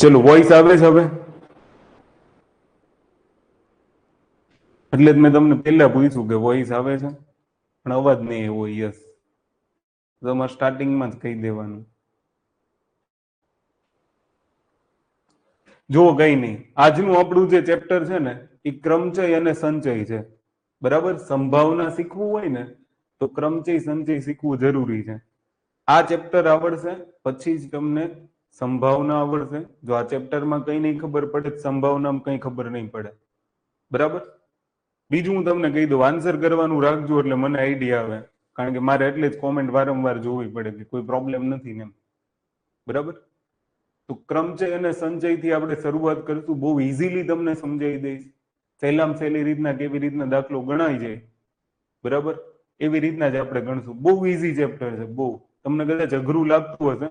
ચલો વોઇસ આવે છે હવે? એટલે જ મેં તમને પહેલા પૂછ્યું કે વોઇસ આવે છે, પણ અવાજ નહીં એવો. યસ, તમારે સ્ટાર્ટિંગમાં જ કહી દેવાનું. જો કઈ નહીં, આજનું આપણું જે ચેપ્ટર છે ને એ ક્રમચય અને સંચય છે. બરાબર, સંભાવના શીખવું હોય ને તો ક્રમચય સંચય શીખવું જરૂરી છે. આ ચેપ્ટર આવડશે પછી જ તમને સંભાવના આવડશે. જો આ ચેપ્ટરમાં કઈ નહીં ખબર પડે, સંભાવનામાં કઈ ખબર નહીં પડે. બરાબર. બીજું હું તમને કહી દઉં, આન્સર કરવાનું રાખજો એટલે મને આઈડિયા આવે, કારણ કે મારે એટલે જ કોમેન્ટ વારંવાર જોવી પડે કે કોઈ પ્રોબ્લેમ નથી ને એમ. બરાબર. તો ક્રમચય અને સંચયથી આપણે શરૂઆત કરશું. બહુ ઇઝીલી તમને સમજાવી દઈશ. સહેલામાં સહેલી રીતના કેવી રીતના દાખલો ગણાય જાય, બરાબર, એવી રીતના જ આપણે ગણશું. બહુ ઇઝી ચેપ્ટર છે. બહુ તમને કદાચ અઘરું લાગતું હશે,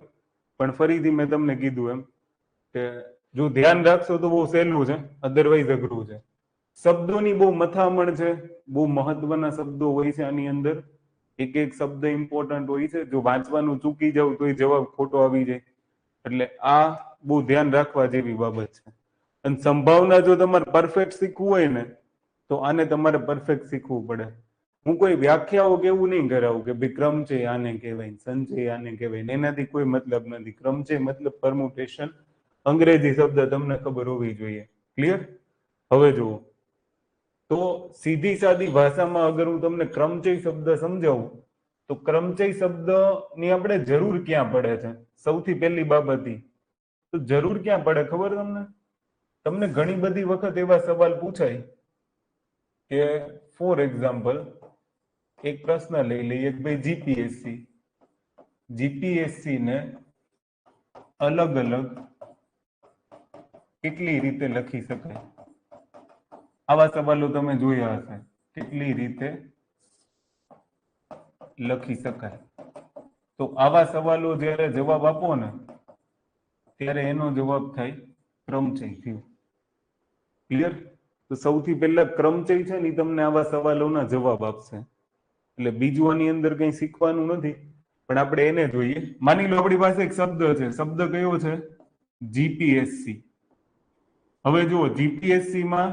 પણ ફરીથી મેં તમને કીધું એમ કે જો ધ્યાન રાખશો તો બહુ સહેલું છે, અધરવાઇઝ અઘરું છે. શબ્દોની બહુ મથામણ છે, બહુ મહત્વના શબ્દો હોય છે આની અંદર. એક એક શબ્દ ઇમ્પોર્ટન્ટ હોય છે. જો વાંચવાનું ચૂકી જાવ તો એ જવાબ ખોટો આવી જાય. એટલે આ બહુ ધ્યાન રાખવા જેવી બાબત છે. અને સંભાવના જો તમારે પરફેક્ટ શીખવું હોય ને તો આને તમારે પરફેક્ટ શીખવું પડે. હું કોઈ વ્યાખ્યાઓ કેવું નહીં કરાવું કે ભાઈ ક્રમચય આને કહેવાય, સંચય આને કહેવાય, એનાથી કોઈ મતલબ નથી. ક્રમચય મતલબ પરમ્યુટેશન, અંગ્રેજી શબ્દ તમને ખબર હોવી જોઈએ. ક્લિયર? હવે જુઓ, તો સીધી સાદી ભાષામાં અગર હું તમને ક્રમચય શબ્દ સમજાવું તો ક્રમચય શબ્દની આપણે જરૂર ક્યાં પડે છે? સૌથી પહેલી બાબત તો જરૂર ક્યાં પડે ખબર તમને? તમને ઘણી બધી વખત એવા સવાલ પૂછાય કે ફોર એક્ઝામ્પલ એક પ્રશ્ન લઈ લઈએ કે ભાઈ જીપીએસસી ને અલગ અલગ કેટલી રીતે લખી શકાય? આવા સવાલો તમે જોયા હશે. કેટલી રીતે લખી શકાય? તો આવા સવાલો જ્યારે જવાબ આપો ને ત્યારે એનો જવાબ થાય ક્રમચય થયું. ક્લિયર? તો સૌથી પહેલા ક્રમચય છે ને તમને આવા સવાલોના જવાબ આપશે. એટલે બીજું આની અંદર કઈ શીખવાનું નથી, પણ આપણે એને જોઈએ. માની લો આપણી પાસે એક શબ્દ છે. શબ્દ કયો છે? જીપીએસસી. હવે જુઓ, જીપીએસસી માં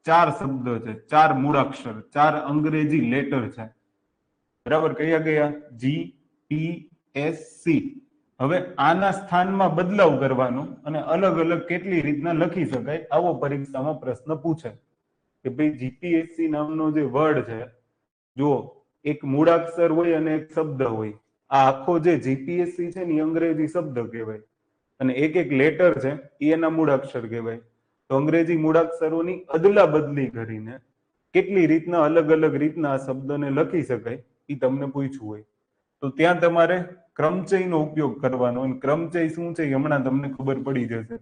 4 શબ્દ છે, 4 મૂળાક્ષર, 4 અંગ્રેજી લેટર છે. બરાબર, કયા કયા? જીપીએસસી. હવે આના સ્થાનમાં બદલાવ કરવાનો અને અલગ અલગ કેટલી રીતના લખી શકાય, આવો પરીક્ષામાં પ્રશ્ન પૂછે કે ભાઈ જીપીએસસી નામનો જે વર્ડ છે, જુઓ, એક મૂળાક્ષર હોય અને એક શબ્દ હોય. આ આખો જે જીપીએસસી છે ને અંગ્રેજી શબ્દ કહેવાય, અને એક એક લેટર છે એ એના મૂળાક્ષર કહેવાય. તો અંગ્રેજી મૂળાક્ષરોની અદલા બદલી કરીને કેટલી રીતના અલગ અલગ રીતના આ શબ્દને લખી શકાય એ તમને પૂછવું હોય તો ત્યાં તમારે ક્રમચયનો ઉપયોગ કરવાનો. અને ક્રમચય શું છે હમણાં તમને ખબર પડી જશે.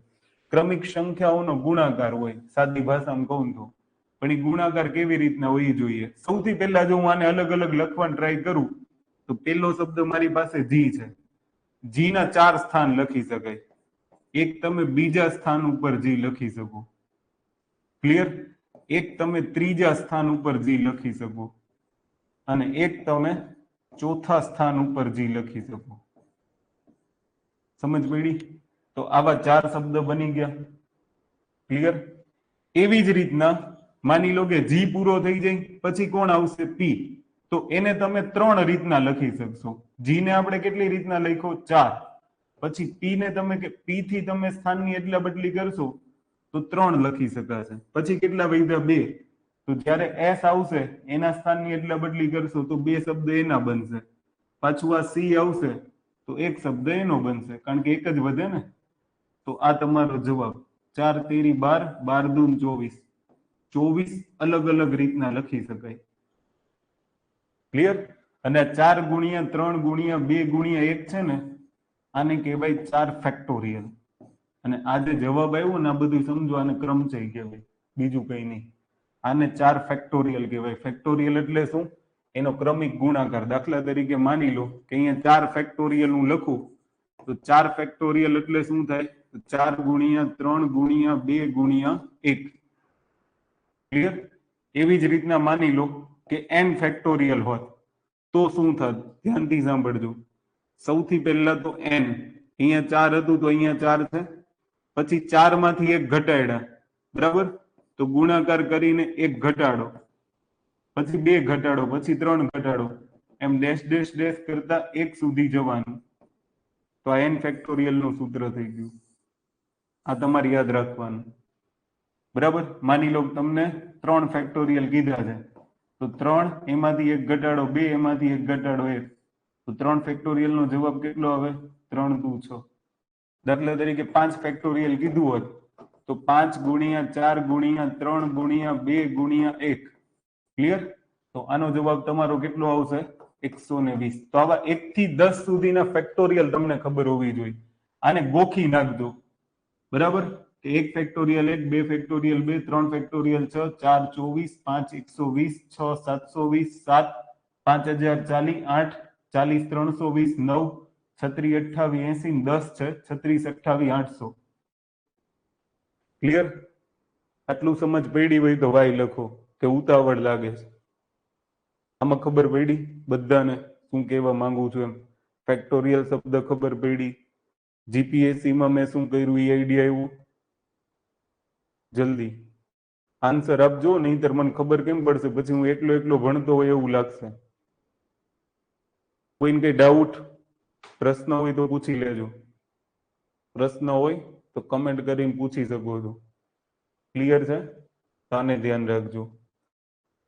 ક્રમિક સંખ્યાઓનો ગુણાકાર હોય, સાદી ભાષામાં કહું તો. પણ એ ગુણાકાર કેવી રીતના હોવી જોઈએ? સૌથી પહેલા જો હું આને અલગ અલગ લખવાનું ટ્રાય કરું તો પહેલો શબ્દ મારી પાસે જી છે. જી ના 4 સ્થાન લખી શકાય. એક તમે બીજા સ્થાન ઉપર જી લખી શકો. ક્લિયર? એક તમે ત્રીજા સ્થાન ઉપર જી લખી શકો, અને એક તમે ચોથા સ્થાન ઉપર જી લખી શકો. સમજ પડી? તો આવા 4 શબ્દ બની ગયા. ક્લિયર? એવી જ રીતના માની લો કે જી પૂરો થઈ જાય પછી કોણ આવશે? પી. તો એને તમે 3 રીતના લખી શકશો. જી ને આપણે કેટલી રીતના લખ્યો? 4. પછી પી ને તમે પી થી તમે સ્થાનની એટલા બદલી કરશો તો 3 લખી શકાશે. પછી કેટલા વધ્યા? 2. તો જ્યારે એસ આવશે એના સ્થાનની એટલા બદલી કરશો તો 2 શબ્દ એના બનશે. પાછું આ સી આવશે તો 1 શબ્દ એનો બનશે, કારણ કે એક જ વધે ને. તો આ તમારો જવાબ. 4 તેરી 12, 12 દૂન 24. 24 અલગ અલગ રીતના લખી શકાય. ક્લિયર? અને 4 ગુણ્યા 3 ગુણ્યા 2 ગુણ્યા 1 છે ને, આને કહેવાય 4 ફેક્ટોરિયલ. અને આ જે જવાબ આવ્યો ને આ બધું સમજો, આને ક્રમચય કહેવાય, બીજું કઈ નહીં. આને 4 ફેક્ટોરિયલ કહેવાય. ફેક્ટોરિયલ એટલે શું? એનો ક્રમિક ગુણાકાર. દાખલા તરીકે માની લો કે અહીંયા 4 ફેક્ટોરિયલ હું લખું તો 4 ફેક્ટોરિયલ એટલે શું થાય? 4 ગુણ્યા 3 ગુણ્યા 2 ગુણ્યા 1. ક્લિયર? એવી જ રીતના માની લો કે n ફેક્ટોરિયલ હોત તો શું થાત? ધ્યાનથી સાંભળજો. સૌથી પહેલા તો n, અહીંયા 4 હતું તો અહીંયા 4 છે. પછી 4 માંથી 1 ઘટાડ્યા, બરાબર? તો ગુણાકાર કરીને 1 ઘટાડો, પછી 2 ઘટાડો, પછી 3 ઘટાડો, એમ ડેશ ડેશ ડેશ કરતા 1 સુધી જવાનું. તો આ n ફેક્ટોરિયલ નું સૂત્ર થઈ ગયું. આ તમારે યાદ રાખવાનું, બરાબર? માની લો તમને 3 ફેક્ટોરિયલ કીધા છે, તો 3 એમાંથી 1 ઘટાડો 2, એમાંથી 1 ઘટાડો 1, તો 3 ફેક્ટોરિયલ નો જવાબ કેટલો આવે? 3 દુ 6. દાખલા તરીકે 5 ફેક્ટોરિયલ કીધું હોત તો 5 ગુણ્યા 4 ગુણ્યા 3 ગુણ્યા 2 ગુણ્યા 1. ક્લિયર? તો આનો જવાબ તમારો કેટલો આવશે? 120. તો આવા 1 થી 10 સુધીના ફેક્ટોરિયલ તમને ખબર હોવી જોઈએ. આને ગોખી નાખજો, બરાબર? 1 ફેક્ટોરિયલ 1, 2 ફેક્ટોરિયલ 2, 3 ફેક્ટોરિયલ 6, 4 24, 5 120, 6 720, 7 5040, 8 40 320, 9 36 28 80, 10 છે 36 28 800. ક્લિયર? આટલું સમજ પડી હોય તો વાય લખો કે ઉતાવળ લાગે છે. આમાં ખબર પડી બધાને શું કહેવા માંગુ છું એમ? ફેક્ટોરિયલ શબ્દ ખબર પડી? જીપીએસસી માં મેં શું કર્યું એ આઈડિયા આવ્યું? જલ્દી આન્સર આપજો, નહીંતર મને ખબર કેમ પડશે? પછી હું એકલો એકલો ભણતો હોય એવું લાગશે. કોઈને કઈ ડાઉટ, પ્રશ્ન હોય તો પૂછી લેજો. પ્રશ્ન હોય તો કમેન્ટ કરીને પૂછી શકો છો. ક્લિયર છે? આને ધ્યાન રાખજો.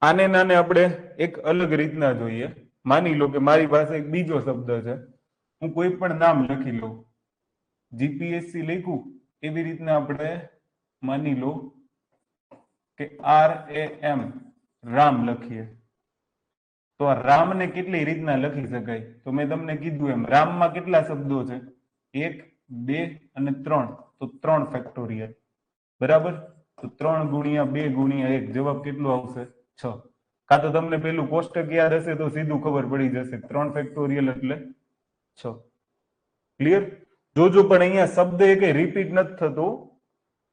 આને નાને આપણે એક અલગ રીતના જોઈએ. માની લો કે મારી પાસે એક બીજો શબ્દ છે, હું કોઈ પણ નામ લખી લઉં, જીપીએસસી લખ્યું, એવી રીતના આપણે માની લો કે RAM, રામ લખીએ. તો આ રામને કેટલી રીતના લખી શકાય? તો મેં તમને કીધું એમ રામમાં કેટલા શબ્દો છે? 1 2 અને 3, તો 3 ફેક્ટોરિયલ, બરાબર? તો 3 ગુણ્યા 2 ગુણ્યા 1, જવાબ કેટલો આવશે? 6. કાં તો તમને પેલું કોષ્ટક યાદ હશે તો સીધું ખબર પડી જશે, 3 ફેક્ટોરિયલ એટલે 6. ક્લિયર? જોજો પણ અહીંયા શબ્દ એક રિપીટ નથી થતો.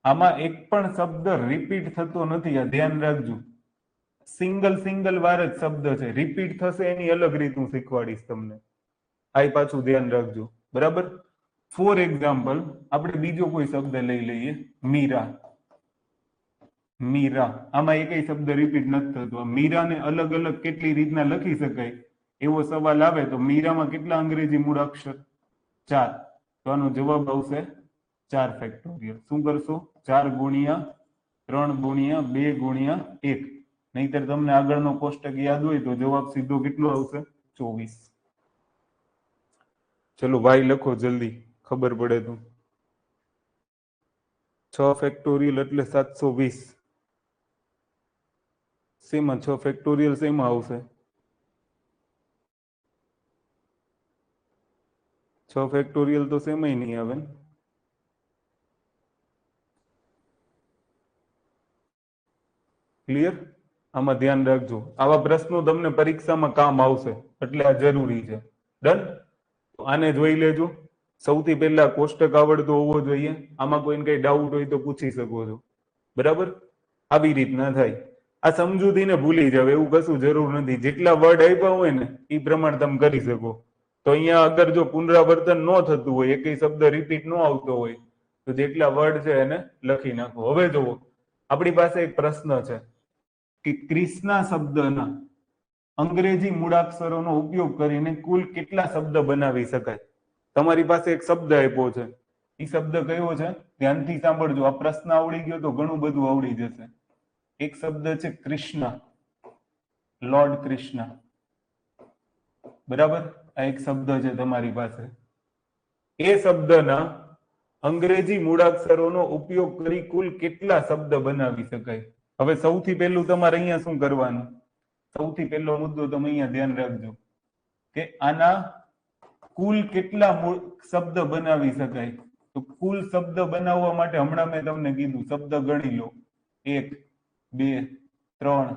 આમાં એક પણ શબ્દ રિપીટ થતો નથી, આ ધ્યાન રાખજો. સિંગલ વાર જ શબ્દ છે, રિપીટ થશે એની અલગ રીત હું શીખવાડીશ તમને. આ પાછું ધ્યાન રાખજો, બરાબર? ફોર એક્ઝામ્પલ આપણે બીજો કોઈ શબ્દ લઈ લઈએ, મીરા. મીરા, આમાં એકય શબ્દ રિપીટ નથી થતો. મીરાને અલગ અલગ કેટલી રીતના લખી શકાય એવો સવાલ આવે તો મીરામાં કેટલા અંગ્રેજી મૂળાક્ષર? 4. તો આનો જવાબ આવશે 4 ફેક્ટોરિયલ. શું કરશો? 4 ગુણ્યા 3 ગુણ્યા 2 ગુણ્યા 1. નહીતર તમને આગળનો કોષ્ટક યાદ હોય તો જવાબ સીધો કેટલો આવશે? 24. ચલો વાય લખો જલ્દી, ખબર પડે તો. 6 ફેક્ટોરિયલ એટલે 720. શેમાં 6 ફેક્ટોરિયલ શેમાં આવશે? 6 ફેક્ટોરિયલ તો શેમાંય નહીં આવે. ક્લિયર? આમાં ધ્યાન રાખજો, આવા પ્રશ્નો તમને પરીક્ષામાં કામ આવશે, એટલે આ જરૂરી છે. ડન? આને જોઈ લેજો. સૌથી પહેલા કોષ્ટક આવડતો હોવો જોઈએ. આમાં કોઈને કઈ ડાઉટ હોય તો પૂછી શકો છો, બરાબર? આવી રીતના થાય. આ સમજૂતીને ભૂલી જાવ એવું કશું જરૂર નથી. જેટલા વર્ડ આપ્યા હોય ને એ પ્રમાણે તમે કરી શકો. તો અહીંયા અગર જો પુનરાવર્તન ન થતું હોય, એકય શબ્દ રિપીટ ન આવતો હોય, તો જેટલા વર્ડ છે એને લખી નાખો. હવે જુઓ, આપણી પાસે એક પ્રશ્ન છે કે ક્રિષ્ના શબ્દના અંગ્રેજી મૂળાક્ષરોનો ઉપયોગ કરીને કુલ કેટલા શબ્દ બનાવી શકાય? તમારી પાસે એક શબ્દ આપ્યો છે, એ શબ્દ કયો છે? ધ્યાનથી સાંભળજો. આ પ્રશ્ન આવડી ગયો તો ઘણું બધું આવડી જશે. એક શબ્દ છે કૃષ્ણ, લોર્ડ કૃષ્ણ, બરાબર? આ એક શબ્દ છે તમારી પાસે. એ શબ્દના અંગ્રેજી મૂળાક્ષરોનો ઉપયોગ કરી કુલ કેટલા શબ્દ બનાવી શકાય? હવે સૌથી પહેલું તમારે અહીંયા શું કરવાનું? સૌથી પહેલો મુદ્દો તમે અહીંયા ધ્યાન રાખજો કે આના કુલ કેટલા શબ્દ બનાવી શકાય. તો કુલ શબ્દ બનાવવા માટે હમણાં મેં તમને કીધું, શબ્દ ગણી લો. 1 2 3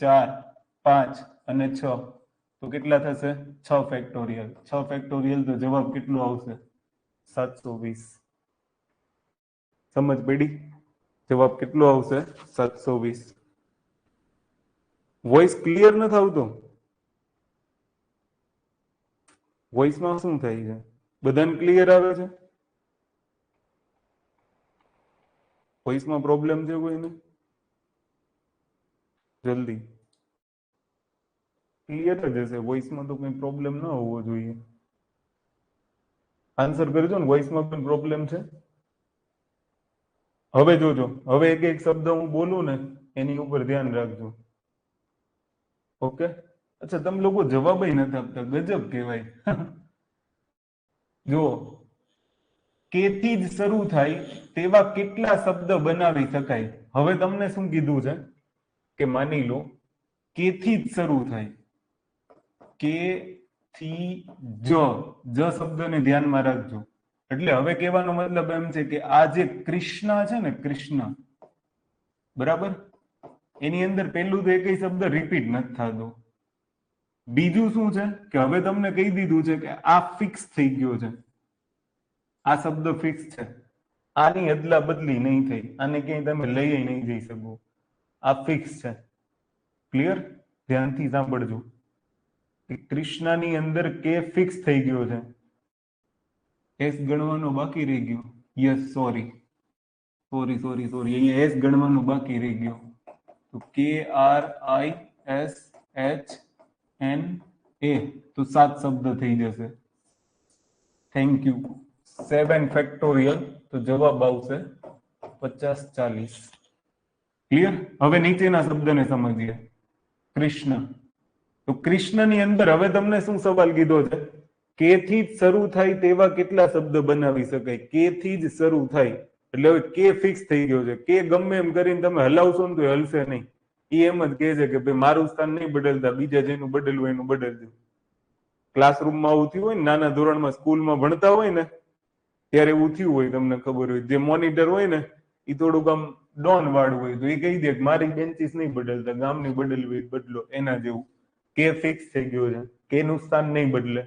4 5 અને 6. તો કેટલા થશે? 6 ફેક્ટોરિયલ. 6 ફેક્ટોરિયલ તો જવાબ કેટલો આવશે? 720. સમજ પડી? જવાબ કેટલો આવશે? 720. વોઇસ ક્લિયર નથી આવતો? વોઇસમાં શું થાય છે? બધાને ક્લિયર આવે છે? વોઇસમાં પ્રોબ્લેમ છે કોઈને? જલ્દી ક્લિયર જ હશે, વોઇસમાં તો કઈ પ્રોબ્લેમ ન હોવો જોઈએ. આન્સર કરજો ને, વોઇસમાં પણ પ્રોબ્લેમ છે? હવે જોજો, હવે એક એક શબ્દ હું બોલું ને એની ઉપર ધ્યાન રાખજો. ઓકે? અચ્છા, તમે લોકો જવાબ નથી આપતા, ગજબ કહેવાય. જો કે થી જ શરૂ થાય તેવા કેટલા શબ્દ બનાવી શકાય? હવે તમને શું કીધું છે કે માની લો કે થી જ શરૂ થાય, કે થી જ શબ્દને ધ્યાનમાં રાખજો. એટલે હવે કહેવાનો મતલબ એમ છે કે આ જે કૃષ્ણ છે ને, કૃષ્ણ, બરાબર, એની અંદર પેલું તો એકય શબ્દ રિપીટ નથી થતો. બીજું શું છે કે હવે તમને કહી દીધું છે કે આ ફિક્સ થઈ ગયો છે, આ શબ્દ ફિક્સ છે, આની અદલા બદલી નહીં થઈ, આને ક્યાંય તમે લઈ નહીં જઈ શકો, આ ફિક્સ છે. ક્લિયર? ધ્યાનથી સાંભળજો કે કૃષ્ણની અંદર કે ફિક્સ થઈ ગયો છે. એસ ગણવાનો બાકી રહી ગયો. યસ, સોરી, અહીંયા એસ ગણવાનું બાકી રહી ગયો. તો KRISHNA તો 7 શબ્દ થઈ જશે. Thank you. 7 ફેક્ટોરિયલ, તો જવાબ આવશે 50-40. ક્લિયર? હવે નીચેના શબ્દને સમજીએ. કૃષ્ણ. તો કૃષ્ણની અંદર હવે તમને શું સવાલ કીધો છે? કે થી જ શરૂ થાય તેવા કેટલા શબ્દ બનાવી શકાય? કે થી જ શરૂ થાય એટલે હવે કે ફિક્સ થઈ ગયો છે. કે ગમે એમ કરીને તમે હલાવશો ને તો હલશે નહીં. એ એમ જ કહે છે કે ભાઈ મારું સ્થાન નહીં બદલતા, બીજા જેનું બદલવું એનું બદલજો. ક્લાસરૂમમાં આવું થયું હોય ને, નાના ધોરણમાં સ્કૂલમાં ભણતા હોય ને ત્યારે એવું થયું હોય, તમને ખબર હોય, જે મોનિટર હોય ને એ થોડુંક આમ ડોન વાળું હોય, તો એ કહી દે કે મારી બેન્ચીસ નહીં બદલતા, ગામની બદલવી બદલો. એના જેવું કે ફિક્સ થઈ ગયો છે, કે નું સ્થાન નહીં બદલે.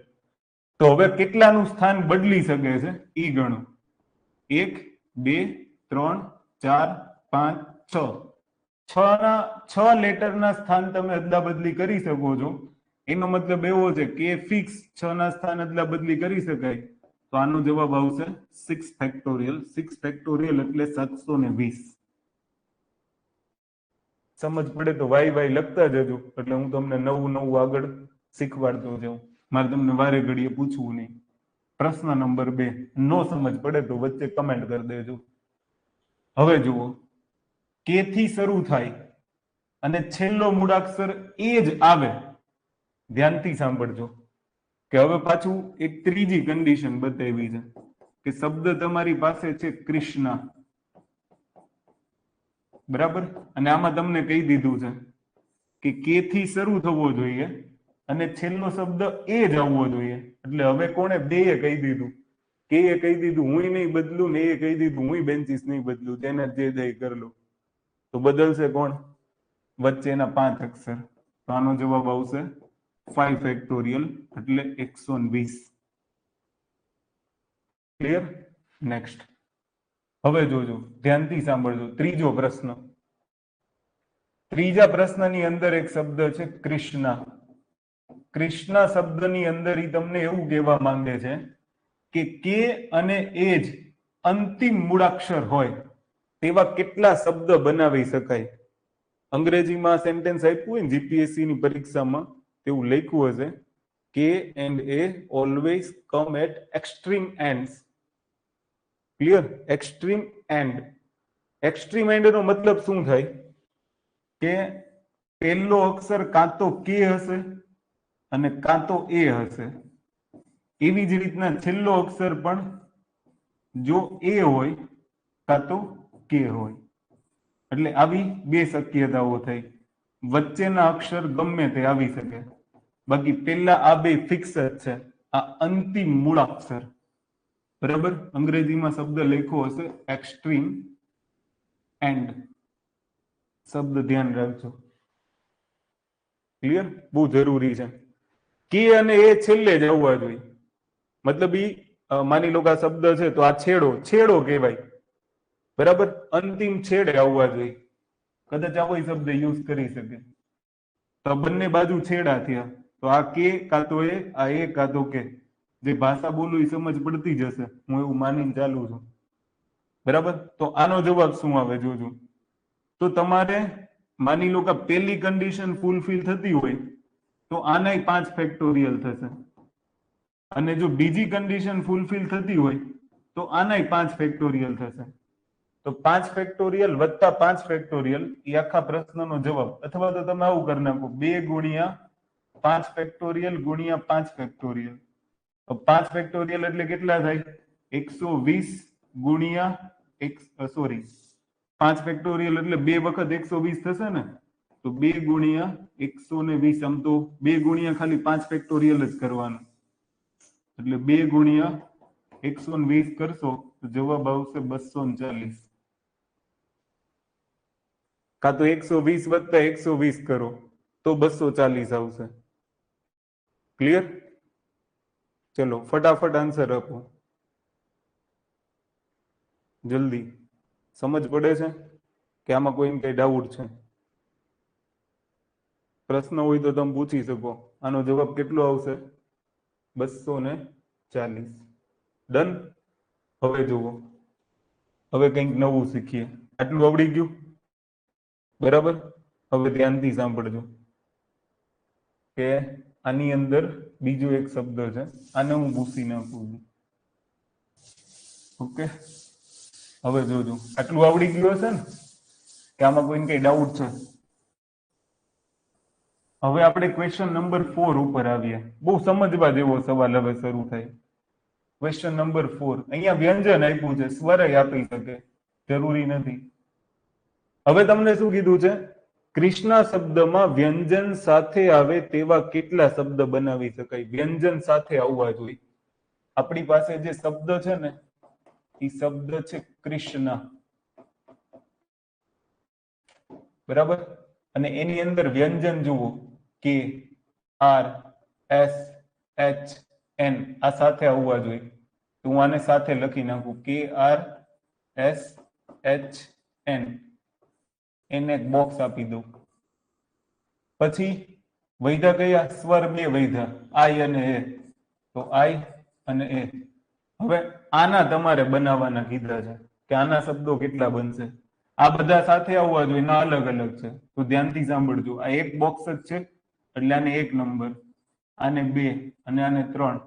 તો હવે કેટલાનું સ્થાન બદલી શકે છે એ ગણો. 1 2 3 4 5 6. 6 લેટરના સ્થાન તમે અદલા બદલી કરી શકો છો. એનો મતલબ એવો છે કે ફિક્સ 6 ના સ્થાન અદલા બદલી કરી શકાય. તો આનો જવાબ આવશે 6 ફેક્ટોરિયલ. 6 ફેક્ટોરિયલ એટલે 720. સમજ પડે તો વાય વાય લખતા જજો, એટલે હું તમને નવું આગળ શીખવાડતો જાઉં. મારે તમને વારે ઘડીએ પૂછવું નહીં. પ્રશ્ન નંબર 2, નો સમજ પડે તો વચ્ચે કમેન્ટ કરી દેજો. હવે જુઓ, કે થી શરૂ થાય અને છેલ્લો મૂળાક્ષર એ જ આવે. ધ્યાનથી સાંભળજો કે હવે પાછું એક ત્રીજી કન્ડિશન બતાવી છે કે શબ્દ તમારી પાસે છે કૃષ્ણ, બરાબર, અને આમાં તમને કહી દીધું છે કે થી શરૂ થવો જોઈએ અને છેલ્લો શબ્દ એ જ આવવો જોઈએ. એટલે હવે કોણે? બેએ કહી દીધું. કે એ કહી દીધું હું નહીં બદલું, ને એ કહી દીધું હું બેન્ચીસ નહીં બદલું, તેને જે દઈ કરી લો. તો બદલશે કોણ? વચ્ચેના 5 અક્ષર. તો આનો જવાબ આવશે 5 ફેક્ટોરિયલ એટલે 120. ક્લિયર? નેક્સ્ટ. હવે જોજો, ધ્યાનથી સાંભળજો. ત્રીજો પ્રશ્ન. ત્રીજા પ્રશ્નની અંદર એક શબ્દ છે કૃષ્ણ. કૃષ્ણ શબ્દની અંદર ઈ તમને એવું કહેવા માંગે છે કે અને એ જ અંતિમ મૂળાક્ષર હોય તેવા કેટલા શબ્દ બનાવી શકાય? અંગ્રેજીમાં સેન્ટેન્સ આપ્યું હોય ને જીપીએસસી ની પરીક્ષામાં, તેવું લખ્યું હશે, કે એન્ડ એ always come at extreme ends. Clear? Extreme end. Extreme end નો મતલબ શું થાય? કે પહેલો અક્ષર કાં તો કે હશે અને કાં તો એ હશે. એવી જ રીતના છેલ્લો અક્ષર પણ જો એ હોય કાં તો કે હોય. એટલે આવી 2 શક્યતાઓ થઈ. વચ્ચેના અક્ષર ગમે તે આવી શકે, બાકી પેલા આ 2 ફિક્સ જ છે. આ અંતિમ મૂળાક્ષર, બરાબર. અંગ્રેજીમાં શબ્દ લખ્યો હશે એક્સ્ટ્રીમ એન્ડ. શબ્દ ધ્યાન રાખજો. ક્લિયર? બહુ જરૂરી છે. કે અને એ છેલ્લે જ આવવા જોઈએ. મતલબ માની લો કે આ શબ્દ છે તો આ છેડો કહેવાય, બરાબર. અંતિમ છેડે આવવા જોઈએ. કદાચ આવો શબ્દ યુઝ કરી શકે. તો બંને બાજુ છેડા થયા, તો આ કે કાં તો એ, આ એ કાં તો કે. જે ભાષા બોલું એ સમજ પડતી જશે, હું એવું માનીને ચાલુ છું, બરાબર? તો આનો જવાબ શું આવે જોજો. તો તમારે માની લો કે પહેલી કન્ડિશન ફૂલફિલ થતી હોય તો આનાય 5 ફેક્ટોરિયલ થશે, અને જો બીજી કન્ડિશન ફૂલફિલ થતી હોય તો આનાય 5 ફેક્ટોરિયલ થશે. તો 5 ફેક્ટોરિયલ વત્તા 5 ફેક્ટોરિયલ એ આખા પ્રશ્નનો જવાબ. અથવા તો તમે આવું કરી નાખો, 2 ગુણ્યા 5 ફેક્ટોરિયલ ગુણ્યા 5 ફેક્ટોરિયલ. તો 5 ફેક્ટોરિયલ એટલે કેટલા થાય? 120 ગુણ્યા 5 ફેક્ટોરિયલ એટલે 2 વખત 120 થશે ને, તો 2 ગુણ્યા 120. આમ તો 2 ગુણ્યા ખાલી 5 ફેક્ટોરિયલ જ કરવાનું, એટલે 2 ગુણ્યા 120 કરશો તો જવાબ આવશે 240. કાં તો 120 વત્તા 120 કરો તો 240 આવશે. ક્લિયર? ચલો ફટાફટ આન્સર આપો, જલ્દી. સમજ પડે છે કે આમાં કોઈ કઈ ડાઉટ છે? પ્રશ્ન હોય તો તમે પૂછી શકો. આનો જવાબ કેટલો આવશે? 240. ડન? હવે જુઓ, હવે કંઈક નવું શીખીએ. આટલું આવડી ગયું? બરાબર? હવે ધ્યાનથી સાંભળજો કે આની અંદર બીજો એક શબ્દ છે, આને હું ભૂસી નાખું છું. ઓકે, હવે જોજો. આટલું આવડી ગયું હશે ને કે આમાં કોઈને કઈ ડાઉટ છે? હવે આપણે ક્વેશ્ચન નંબર 4 ઉપર આવીએ. બહુ સમજવા જેવો સવાલ હવે શરૂ થાય. Question number 4. અહીંયા વ્યંજન આપ્યું છે, સ્વરય આપી શકે, જરૂરી નથી. હવે તમને શું કીધું છે? કૃષ્ણા શબ્દમાં વ્યંજન સાથે આવે તેવા કેટલા શબ્દ બનાવી શકાય? વ્યંજન સાથે આવવા જોઈએ. આપણી પાસે જે શબ્દ છે ને એ શબ્દ છે કૃષ્ણ, બરાબર? અને એની અંદર વ્યંજન જુઓ, કે આર એસ એચ એન, આ સાથે આવવા જોઈએ. તો હું આને સાથે લખી નાખું, કે આર એસ એચ એન. એને એક બોક્સ આપી દઉં. પછી વૈધા કયા? સ્વર બે વૈધા, આઈ અને એ. તો આઈ અને એ. હવે આના તમારે બનાવવાના કીધા છે કે આના શબ્દો કેટલા બનશે. આ બધા સાથે આવવા જોઈએ, ના અલગ અલગ છે. તો ધ્યાનથી સાંભળજો. આ એક બોક્સ જ છે એટલે આને 1 નંબર, આને 2 અને આને 3.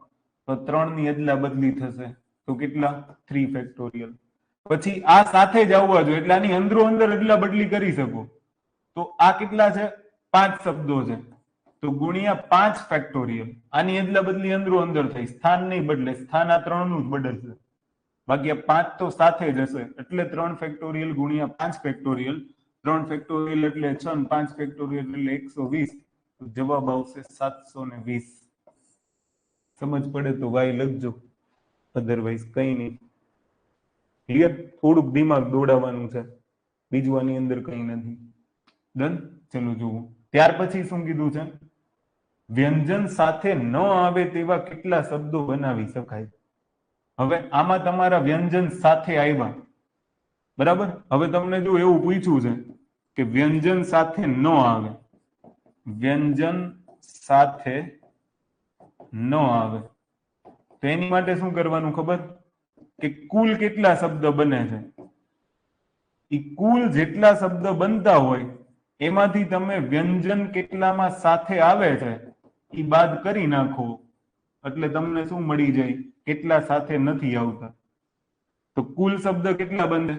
તો 3 ની અદલા બદલી થશે તો કેટલા? 3 ફેક્ટોરિયલ. પછી આ સાથે જ આવવા જોઈએ એટલે આની અંદરો અંદર અદલા બદલી કરી શકો. તો આ કેટલા છે? 5 શબ્દો છે, તો ગુણ્યા 5 ફેક્ટોરિયલ. આની અદલા બદલી અંદરો અંદર થઈ, સ્થાન નહીં બદલે, સ્થાન આ 3 નું જ બદલશે. બાકી 5 તો સાથે જ હશે, એટલે 3 ફેક્ટોરિયલ ગુણ્યા 5 ફેક્ટોરિયલ. 3 ફેક્ટોરિયલ એટલે 6 અને 5 ફેક્ટોરિયલ એટલે 120. તો જવાબ આવશે 720. સમજ પડે તો વાય લખજો, અધરવાઇઝ કઈ નહીં. ક્લિયર? થોડુંક દિમાગ દોડાવવાનું છે, બીજું આની અંદર કઈ નથી. ડન? ચલો જુઓ. ત્યાર પછી શું કીધું છે? વ્યંજન સાથે ન આવે તેવા કેટલા શબ્દો બનાવી શકાય? હવે આમાં તમારા વ્યંજન સાથે આવ્યા, બરાબર? હવે તમને જો એવું પૂછ્યું છે કે વ્યંજન સાથે ન આવે, વ્યંજન સાથે ન આવે, તો એની માટે શું કરવાનું ખબર? કે કુલ કેટલા શબ્દ બને છે, એ કુલ જેટલા શબ્દ બનતા હોય એમાંથી તમે વ્યંજન કેટલામાં સાથે આવે છે એ બાદ કરી નાખો, એટલે તમને શું મળી જાય? કેટલા સાથે નથી આવતા. તો કુલ શબ્દ કેટલા બને?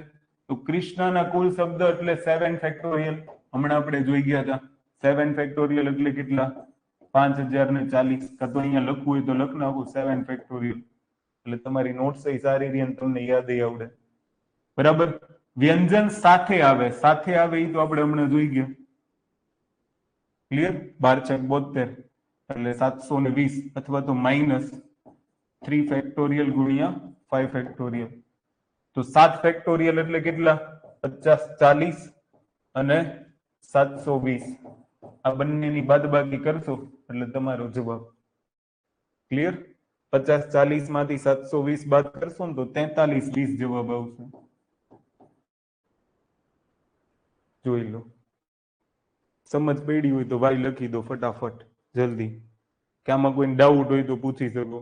તો કૃષ્ણના કુલ શબ્દ એટલે 7 ફેક્ટોરિયલ. હમણાં આપણે જોઈ ગયા હતા 7 ફેક્ટોરિયલ એટલે કેટલા? 5040. કાં તો અહીંયા લખવું હોય તો લખ નાખો 7 ફેક્ટોરિયલ, એટલે તમારી નોટ્સ સારી રહી અને તમને યાદ આવડે. બરાબર? વ્યંજન સાથે આવે, સાથે આવે એ તો આપણે હમણાં જોઈ ગયા. ક્લિયર? 12 એટલે 720, અથવા તો -3 ફેક્ટોરિયલ ગુણ્યા 5 ફેક્ટોરિયલ. તો 7 ફેક્ટોરિયલ એટલે કેટલા? 5040 અને 720. આ બંનેની બાદબાકી કરશો એટલે તમારો જવાબ. ક્લિયર? 5040 માંથી 720 બાદ કરશો ને તો 4320 જવાબ આવશે. જોઈ લો. સમજ પડી હોય તો વાય લખી દો ફટાફટ, જલ્દી. કે આમાં કોઈ ડાઉટ હોય તો પૂછી શકો.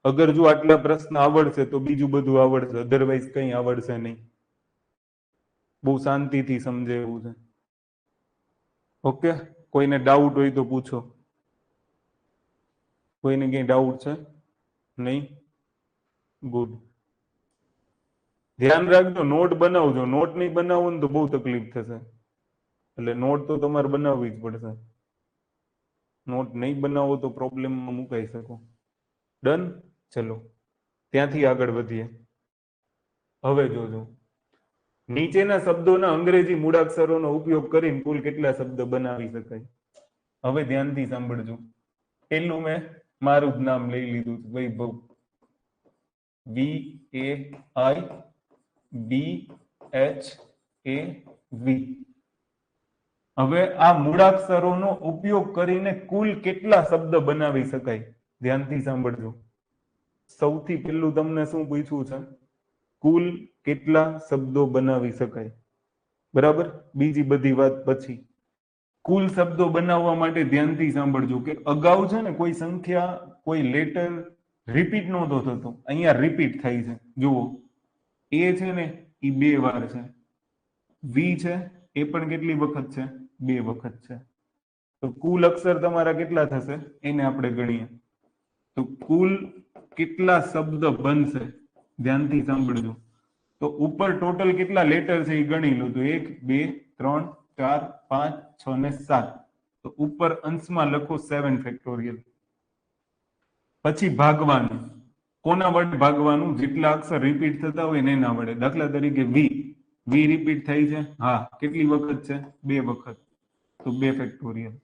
અગર જો આટલા પ્રશ્ન આવડશે તો બીજું બધું આવડશે, અધરવાઇઝ કંઈ આવડશે નહીં. બહુ શાંતિથી સમજે એવું છે. ઓકે, કોઈને ડાઉટ હોય તો પૂછો. કોઈને કઈ ડાઉટ છે? નહીં? ગુડ. ધ્યાન રાખજો, નોટ બનાવજો. નોટ નહીં બનાવો ને તો બહુ તકલીફ થશે. એટલે નોટ તો તમારે બનાવવી જ પડશે. નોટ નહીં બનાવો તો પ્રોબ્લેમમાં મુકાઈ શકો. ડન? ચલો ત્યાંથી આગળ વધીએ. હવે જોજો, નીચેના શબ્દોના અંગ્રેજી મૂળાક્ષરોનો ઉપયોગ કરીને કુલ કેટલા શબ્દ બનાવી શકાય. હવે ધ્યાનથી સાંભળજો. પેલું મેં મારું જ નામ લઈ લીધું, વૈભવ. VAIBHAV. હવે આ મૂળાક્ષરોનો ઉપયોગ કરીને કુલ કેટલા શબ્દ બનાવી શકાય? ધ્યાનથી સાંભળજો. સૌથી પહેલું તમને શું પૂછ્યું છે? કુલ કેટલા શબ્દો બનાવી શકાય? બરાબર, બીજી બધી વાત પછી. કુલ શબ્દો બનાવવા માટે ધ્યાનથી સાંભળજો કે અગાઉ છે ને કોઈ સંખ્યા, કોઈ લેટર રિપીટ નહોતો થતો, અહીંયા રિપીટ થાય છે. જુઓ, એ છે ને એ 2 વાર છે, વી છે એ પણ કેટલી વખત છે? 2 વખત છે. તો કુલ અક્ષર તમારા કેટલા થશે એને આપણે ગણીએ. તો કુલ કેટલા શબ્દ બનશે? ધ્યાનથી સાંભળજો. તો ઉપર ટોટલ કેટલા લેટર છે એ ગણી લો. તો 1 2 3 4 5 6 ને 7. તો ઉપર અંશમાં લખો 7 ફેક્ટોરિયલ. પછી ભાગવાનું. કોના વડે ભાગવાનું? જેટલા અક્ષર રિપીટ થતા હોય ને એના વડે. દાખલા તરીકે વી રિપીટ થઈ છે, હા, કેટલી વખત છે? 2 વખત. તો 2 ફેક્ટોરિયલ.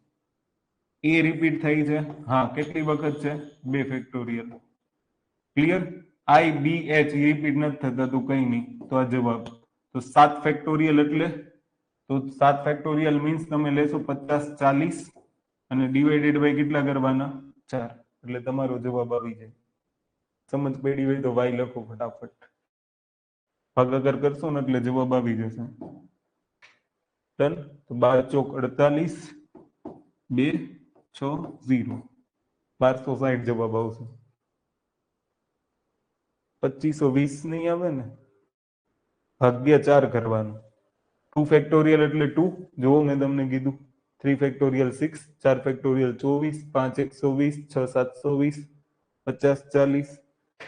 એ રિપીટ થઈ છે, હા, કેટલી વખત છે? 2 ફેક્ટોરિયલ. ક્લિયર? IBH રિપીટ નથી થતા તો કઈ નહીં, તો આ જવાબ. તો 7 ફેક્ટોરિયલ એટલે, તો 7 ફેક્ટોરિયલ મીન્સ તમે લેશો 50 40 અને ડિવાઇડેડ બાય કેટલા કરવાના? 4. એટલે તમારો જવાબ આવી જાય. સમજ પડી હોય તો વાય લખો ફટાફટ. ભાગાકાર કરશો ને એટલે જવાબ આવી જશે. ડન? તો 12 ચોક 48, 2 6 0. 1260 જવાબ આવશે. 2520 નહીં આવે ને? ભાગ્યા 4 કરવાનું. 2 ફેક્ટોરિયલ એટલે 2. જુઓ, મેં તમને કીધું. 3 ફેક્ટોરિયલ 6, 4 ફેક્ટોરિયલ 24, 5 120, 6 720, 50 40.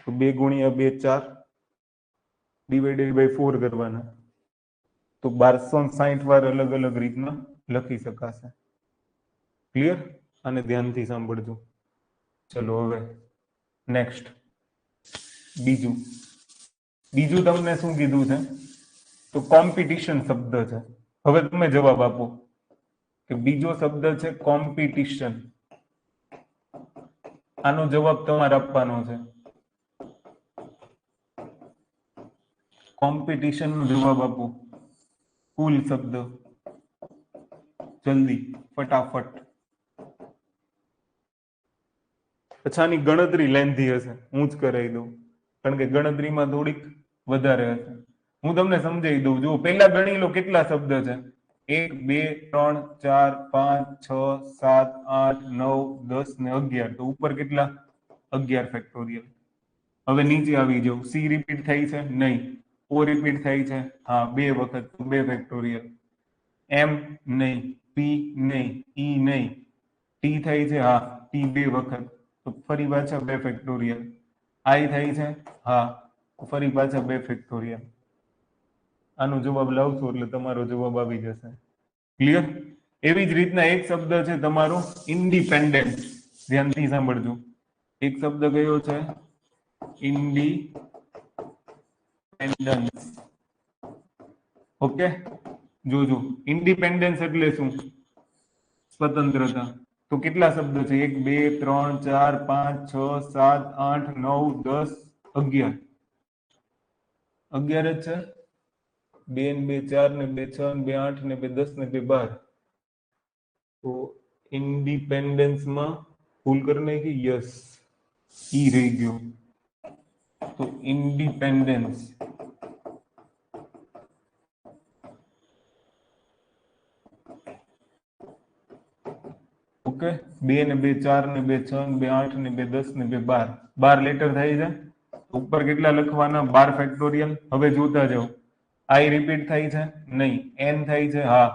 તો 2 ગુણ્યા 2 4, ડિવાઇડેડ બાય 4 કરવાના. તો 1260 વાર અલગ અલગ રીતના લખી શકાશે. ક્લિયર? અને ધ્યાનથી સાંભળજો. ચલો હવે નેક્સ્ટ. બીજું તમને શું કીધું છે? તો કોમ્પિટિશન શબ્દ છે. હવે તમે જવાબ આપો કે બીજો શબ્દ છે કોમ્પિટિશન. આનો જવાબ તમારે આપવાનો છે. કોમ્પિટિશન નો જવાબ આપો. કુલ શબ્દ. જલ્દી, ફટાફટ. પછાની ગણતરી લેન્ધી હશે, હું જ કરાવી દઉં, કારણ કે ગણતરીમાં થોડીક વધારે હશે. હું તમને સમજાવી દઉં. જો પહેલા ગણી લો કેટલા શબ્દ છે. 1 2 3 4 5 6 7 8 9 10 ને 11. તો ઉપર કેટલા? 11 ફેક્ટોરિયલ. હવે નીચે આવી જાવ. સી રિપીટ થઈ છે? નહીં. ઓ રિપીટ થઈ છે? હા, 2 વખત. 2 ફેક્ટોરિયલ. એમ નહીં, પી નહીં, ઈ નહીં. ટી થઈ છે? હા, ટી 2 વખત. તો ફરી પાછા 2 ફેક્ટોરિયલ. આઈ થઈ છે? હા, ફરી પાછા 2 ફેક્ટોરિયલ. આનો જવાબ લાવશો એટલે તમારો જવાબ આવી જશે. ક્લિયર? એવી જ રીતના એક શબ્દ છે તમારો ઇન્ડિપેન્ડન્ટ. ધ્યાનથી સાંભળજો. એક શબ્દ કયો છે? ઇન્ડિપેન્ડન્સ. ઓકે, જોજો. ઇન્ડિપેન્ડન્સ એટલે શું? સ્વતંત્રતા. તો કેટલા શબ્દ છે? 1 2 3 4 5 6 7 8 9 10 11. 11 જ છે. 2 ને 2 4 ને 2 6 ને 2 8 ને 2 10 ને 2 12. તો ઇન્ડિપેન્ડન્સ માં ભૂલ કરી નાખી. યસ, ઈ રહી ગયો. તો ઇન્ડિપેન્ડન્સ. ઓકે 2 ને 2 4 ને 2 6 ને 2 8 ને 2 10 ને 2 12 12 લેટર થાય છે ઉપર કેટલા લખવાના 12 ફેક્ટોરિયલ હવે જોતા જાઓ આઈ રિપીટ થાય છે નહીં એન થાય છે હા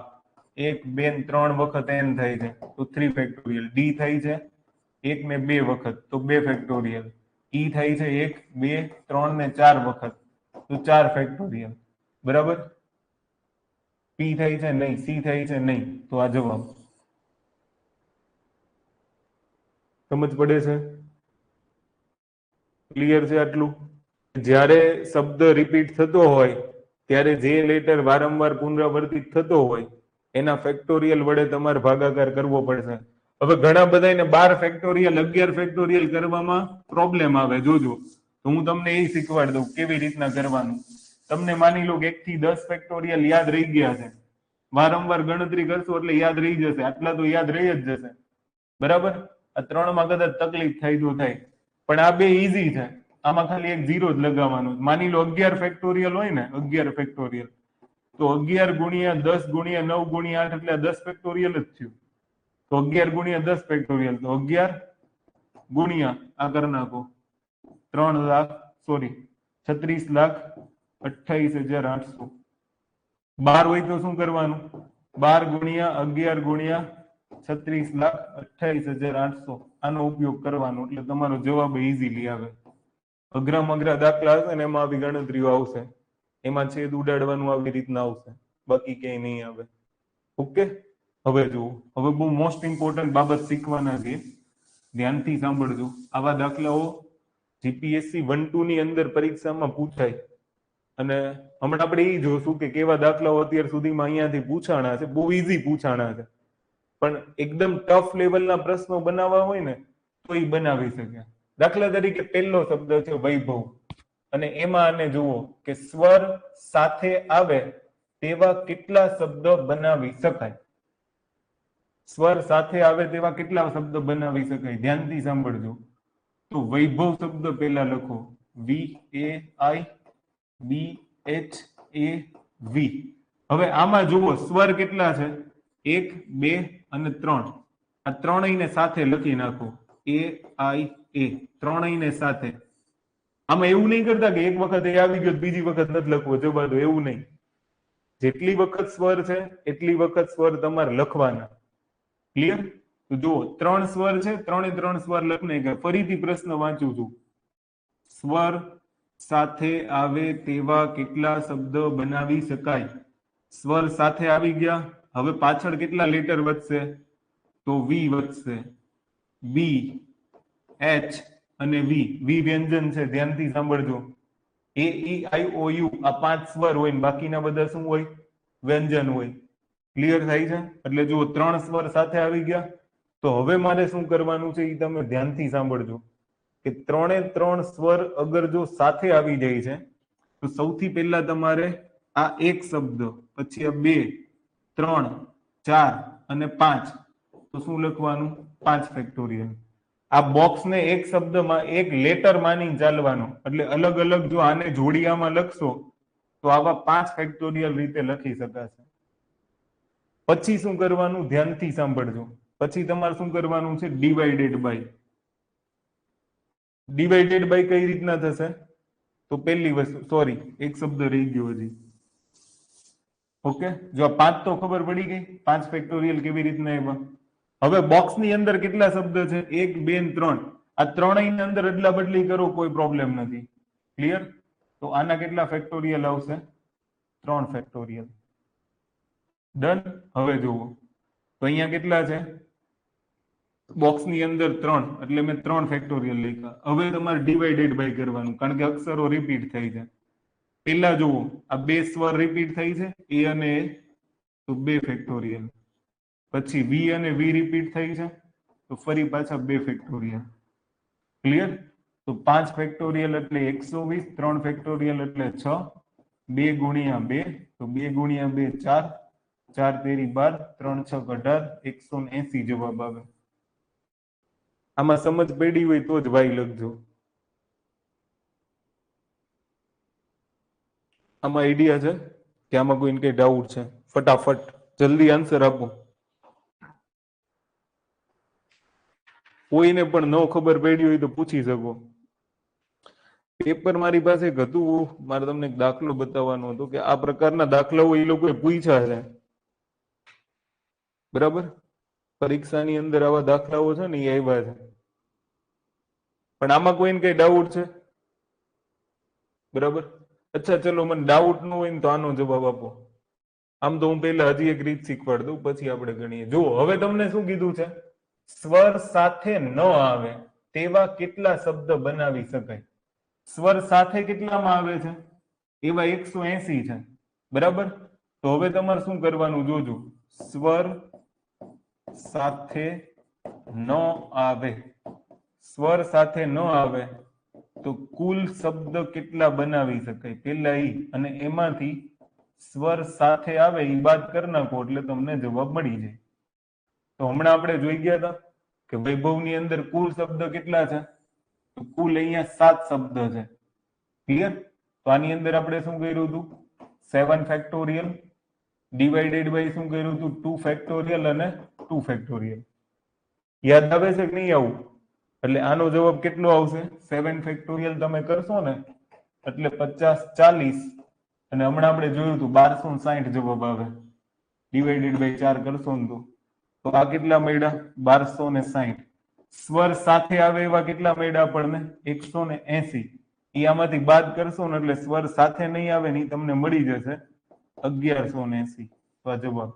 1 2 ને 3 વખત એન થાય છે તો 3 ફેક્ટોરિયલ ડી થાય છે 1 ને 2 વખત તો 2 ફેક્ટોરિયલ ઈ થાય છે 1 2 3 ને 4 વખત તો 4 ફેક્ટોરિયલ બરાબર પી થાય છે નહીં સી થાય છે નહીં તો આ જવાબ સમજ પડે છે ક્લિયર છે આટલું જ્યારે શબ્દ રિપીટ થતો હોય ત્યારે જે લેટર વારંવાર પુનરાવર્તિત થતો હોય એના ફેક્ટોરિયલ વડે તમારે ભાગાકાર કરવો પડશે હવે ઘણા બધાને 12 ફેક્ટોરિયલ 11 ફેક્ટોરિયલ કરવામાં પ્રોબ્લેમ આવે જોજો તો હું તમને એ શીખવાડી દઉં કેવી રીતના કરવાનું તમને માની લો કે 1 થી 10 ફેક્ટોરિયલ યાદ રહી ગયા છે વારંવાર ગણતરી કરશો એટલે યાદ રહી જશે આટલા તો યાદ રહી જ જશે બરાબર આ 3 માં કદાચ તકલીફ થાય તો થાય પણ આ બે ઈઝી છે આમાં ખાલી એક ઝીરો જ લગાવવાનું માની લો 11 ફેક્ટોરિયલ હોય ને 11 ફેક્ટોરિયલ તો 11 ગુણ્યા 10 ગુણ્યા 9 ગુણ્યા 8 એટલે 10 ફેક્ટોરિયલ જ થયું તો 11 ગુણ્યા 10 ફેક્ટોરિયલ તો 11 ગુણ્યા આ કરી નાખો 3 લાખ સોરી 36,28,800 12 હોય તો શું કરવાનું 12 ગુણ્યા 11 ગુણ્યા 36,28,800 આનો ઉપયોગ કરવાનો એટલે તમારો જવાબ ઈઝીલી આવે અઘરા દાખલા હશે ને એમાં આવી ગણતરીઓ આવશે એમાં છેદ ઉડાડવાનું આવી રીતના આવશે બાકી ક્યાંય નહીં આવે ઓકે હવે જુઓ હવે બહુ મોસ્ટ ઇમ્પોર્ટન્ટ બાબત શીખવાના છે ધ્યાનથી સાંભળજો આવા દાખલાઓ જીપીએસસી 1-2 ની અંદર પરીક્ષામાં પૂછાય અને હમણાં આપણે એ જોશું કે કેવા દાખલાઓ અત્યાર સુધીમાં અહીંયાથી પૂછાણા છે બહુ ઈઝી પૂછાણા છે પણ એકદમ ટફ લેવલના પ્રશ્નો બનાવવા હોય ને તો એ બનાવી શકે દાખલા તરીકે પહેલો શબ્દ છે વૈભવ અને એમાં આને જુઓ કે સ્વર સાથે આવે તેવા કેટલા શબ્દ બનાવી શકાય સ્વર સાથે આવે તેવા કેટલા શબ્દ બનાવી શકાય ધ્યાનથી સાંભળજો તો વૈભવ શબ્દ પહેલા લખો VAIBHAV હવે આમાં જુઓ સ્વર કેટલા છે 1 2 અને 3 આ ત્રણેયને સાથે લખી નાખો AIA ત્રણેયને સાથે આમાં એવું નહીં કરતા કે એક વખત એ આવી ગયો બીજી વખત નથી લખવો જવા દો એવું નહીં જેટલી વખત સ્વર છે એટલી વખત સ્વર તમારે લખવાના ક્લિયર તો જુઓ 3 સ્વર છે 3 સ્વર લખને કે ફરીથી પ્રશ્ન વાંચું છું સ્વર સાથે આવે તેવા કેટલા શબ્દ બનાવી શકાય સ્વર સાથે આવી ગયા હવે પાછળ કેટલા લેટર વધશે તો વી વધશે બી એચ અને વી વી વ્યંજન છે ધ્યાનથી સાંભળજો એ ઈ આઈ ઓ યુ આ 5 સ્વર હોય ને બાકીના બધા શું હોય વ્યંજન હોય ક્લિયર થાય છે એટલે જો 3 સ્વર સાથે આવી ગયા તો હવે મારે શું કરવાનું છે એ તમે ધ્યાનથી સાંભળજો કે 3 સ્વર અગર જો સાથે આવી જાય છે તો સૌથી પહેલા તમારે આ એક શબ્દ પછી આ 2 3 4 અને 5 તો શું લખવાનું 5 ફેક્ટોરિયલ આ બોક્સ ને એક શબ્દમાં એક લેટર માની ચાલવાનો એટલે અલગ અલગ જો આને જોડિયામાં લખશો તો આવા 5 ફેક્ટોરિયલ રીતે લખી શકાશે પછી શું કરવાનું ધ્યાનથી સાંભળજો પછી તમારે શું કરવાનું છે ડિવાઇડેડ બાય કઈ રીતના થશે તો પહેલી વસ્તુ સોરી એક શબ્દ રહી ગયો હજી ઓકે જો આ 5 તો ખબર પડી ગઈ 5 ફેક્ટોરિયલ કેવી રીતના એમાં હવે બોક્સ ની અંદર કેટલા શબ્દ છે 1 2 3 આ ત્રણેયની અંદર અદલા બદલી કરો કોઈ પ્રોબ્લેમ નથી ક્લિયર તો આના કેટલા ફેક્ટોરિયલ આવશે 3 ફેક્ટોરિયલ ડન હવે જુઓ તો અહીંયા કેટલા છે બોક્સ ની અંદર 3 એટલે મેં 3 ફેક્ટોરિયલ લખ્યા હવે તમારે ડિવાઇડેડ બાય કરવાનું કારણ કે અક્ષરો રિપીટ થઈ છે પહેલા જુઓ આ બે સ્વર રિપીટ થઈ છે એ અને એ તો 2 ફેક્ટોરિયલ પછી વી અને વી રિપીટ થઈ છે તો ફરી પાછા 2 ફેક્ટોરિયલ ક્લિયર તો 5 ફેક્ટોરિયલ એટલે 120 3 ફેક્ટોરિયલ એટલે 6 2 ગુણ્યા 2 તો 2 ગુણ્યા 2 4 4 તેરી 12 3 6 18 180 જવાબ આવે આમાં સમજ પડી હોય તો જ વાય લખજો આમાં આઈડિયા છે કે આમાં કોઈને કઈ ડાઉટ છે ફટાફટ જલ્દી આન્સર આપો કોઈને પણ ન ખબર પડી હોય તો પૂછી શકો. પેપર મારી પાસે એક હતું, મારે તમને એક દાખલો બતાવવાનો હતો કે આ પ્રકારના દાખલાઓ એ લોકોએ પૂછ્યા છે, બરાબર. પરીક્ષાની અંદર આવા દાખલાઓ છે ને એ આવ્યા છે. પણ આમાં કોઈને કઈ ડાઉટ છે? બરાબર. અચ્છા ચલો, મને ડાઉટ ન હોય ને તો આનો જવાબ આપો. આમ તો હું પહેલા હજી એક રીત શીખવાડ દઉં, પછી આપણે ગણીએ. જુઓ, હવે તમને શું કીધું છે? સ્વર સાથે ન આવે તેવા કેટલા શબ્દ બનાવી શકાય? સ્વર સાથે કેટલામાં આવે છે? એવા 180 છે, બરાબર. તો હવે તમારે શું કરવાનું જોજો. સ્વર સાથે ન આવે, સ્વર સાથે ન આવે તો કુલ શબ્દ કેટલા બનાવી શકાય પેલા ઈ, અને એમાંથી સ્વર સાથે આવે એ બાદ કરી નાખો એટલે તમને જવાબ મળી જાય. તો હમણાં આપણે જોઈ ગયા હતા કે વૈભવની અંદર કુલ શબ્દ કેટલા છે? તો કુલ અહીંયા 7 શબ્દ છે. ક્લિયર? તો આની અંદર આપણે શું કર્યું હતું? 7 ફેક્ટોરિયલ ડિવાઇડેડ બાય શું કર્યું હતું? 2 ફેક્ટોરિયલ અને 2 ફેક્ટોરિયલ. યાદ આવે છે કે નહીં આવું? એટલે આનો જવાબ કેટલો આવશે? 7 ફેક્ટોરિયલ તમે કરશો ને એટલે 50 40, અને હમણાં આપણે જોયું હતું 1260 જવાબ આવે. ડિવાઇડેડ બાય 4 કરશો ને તો આ કેટલા મળ્યા? 1260. સ્વર સાથે આવે એવા કેટલા મળ્યા આપણને? 180. એ આમાંથી બાદ કરશો ને એટલે સ્વર સાથે નહીં આવે ને તમને મળી જશે 1180. તો આ જવાબ.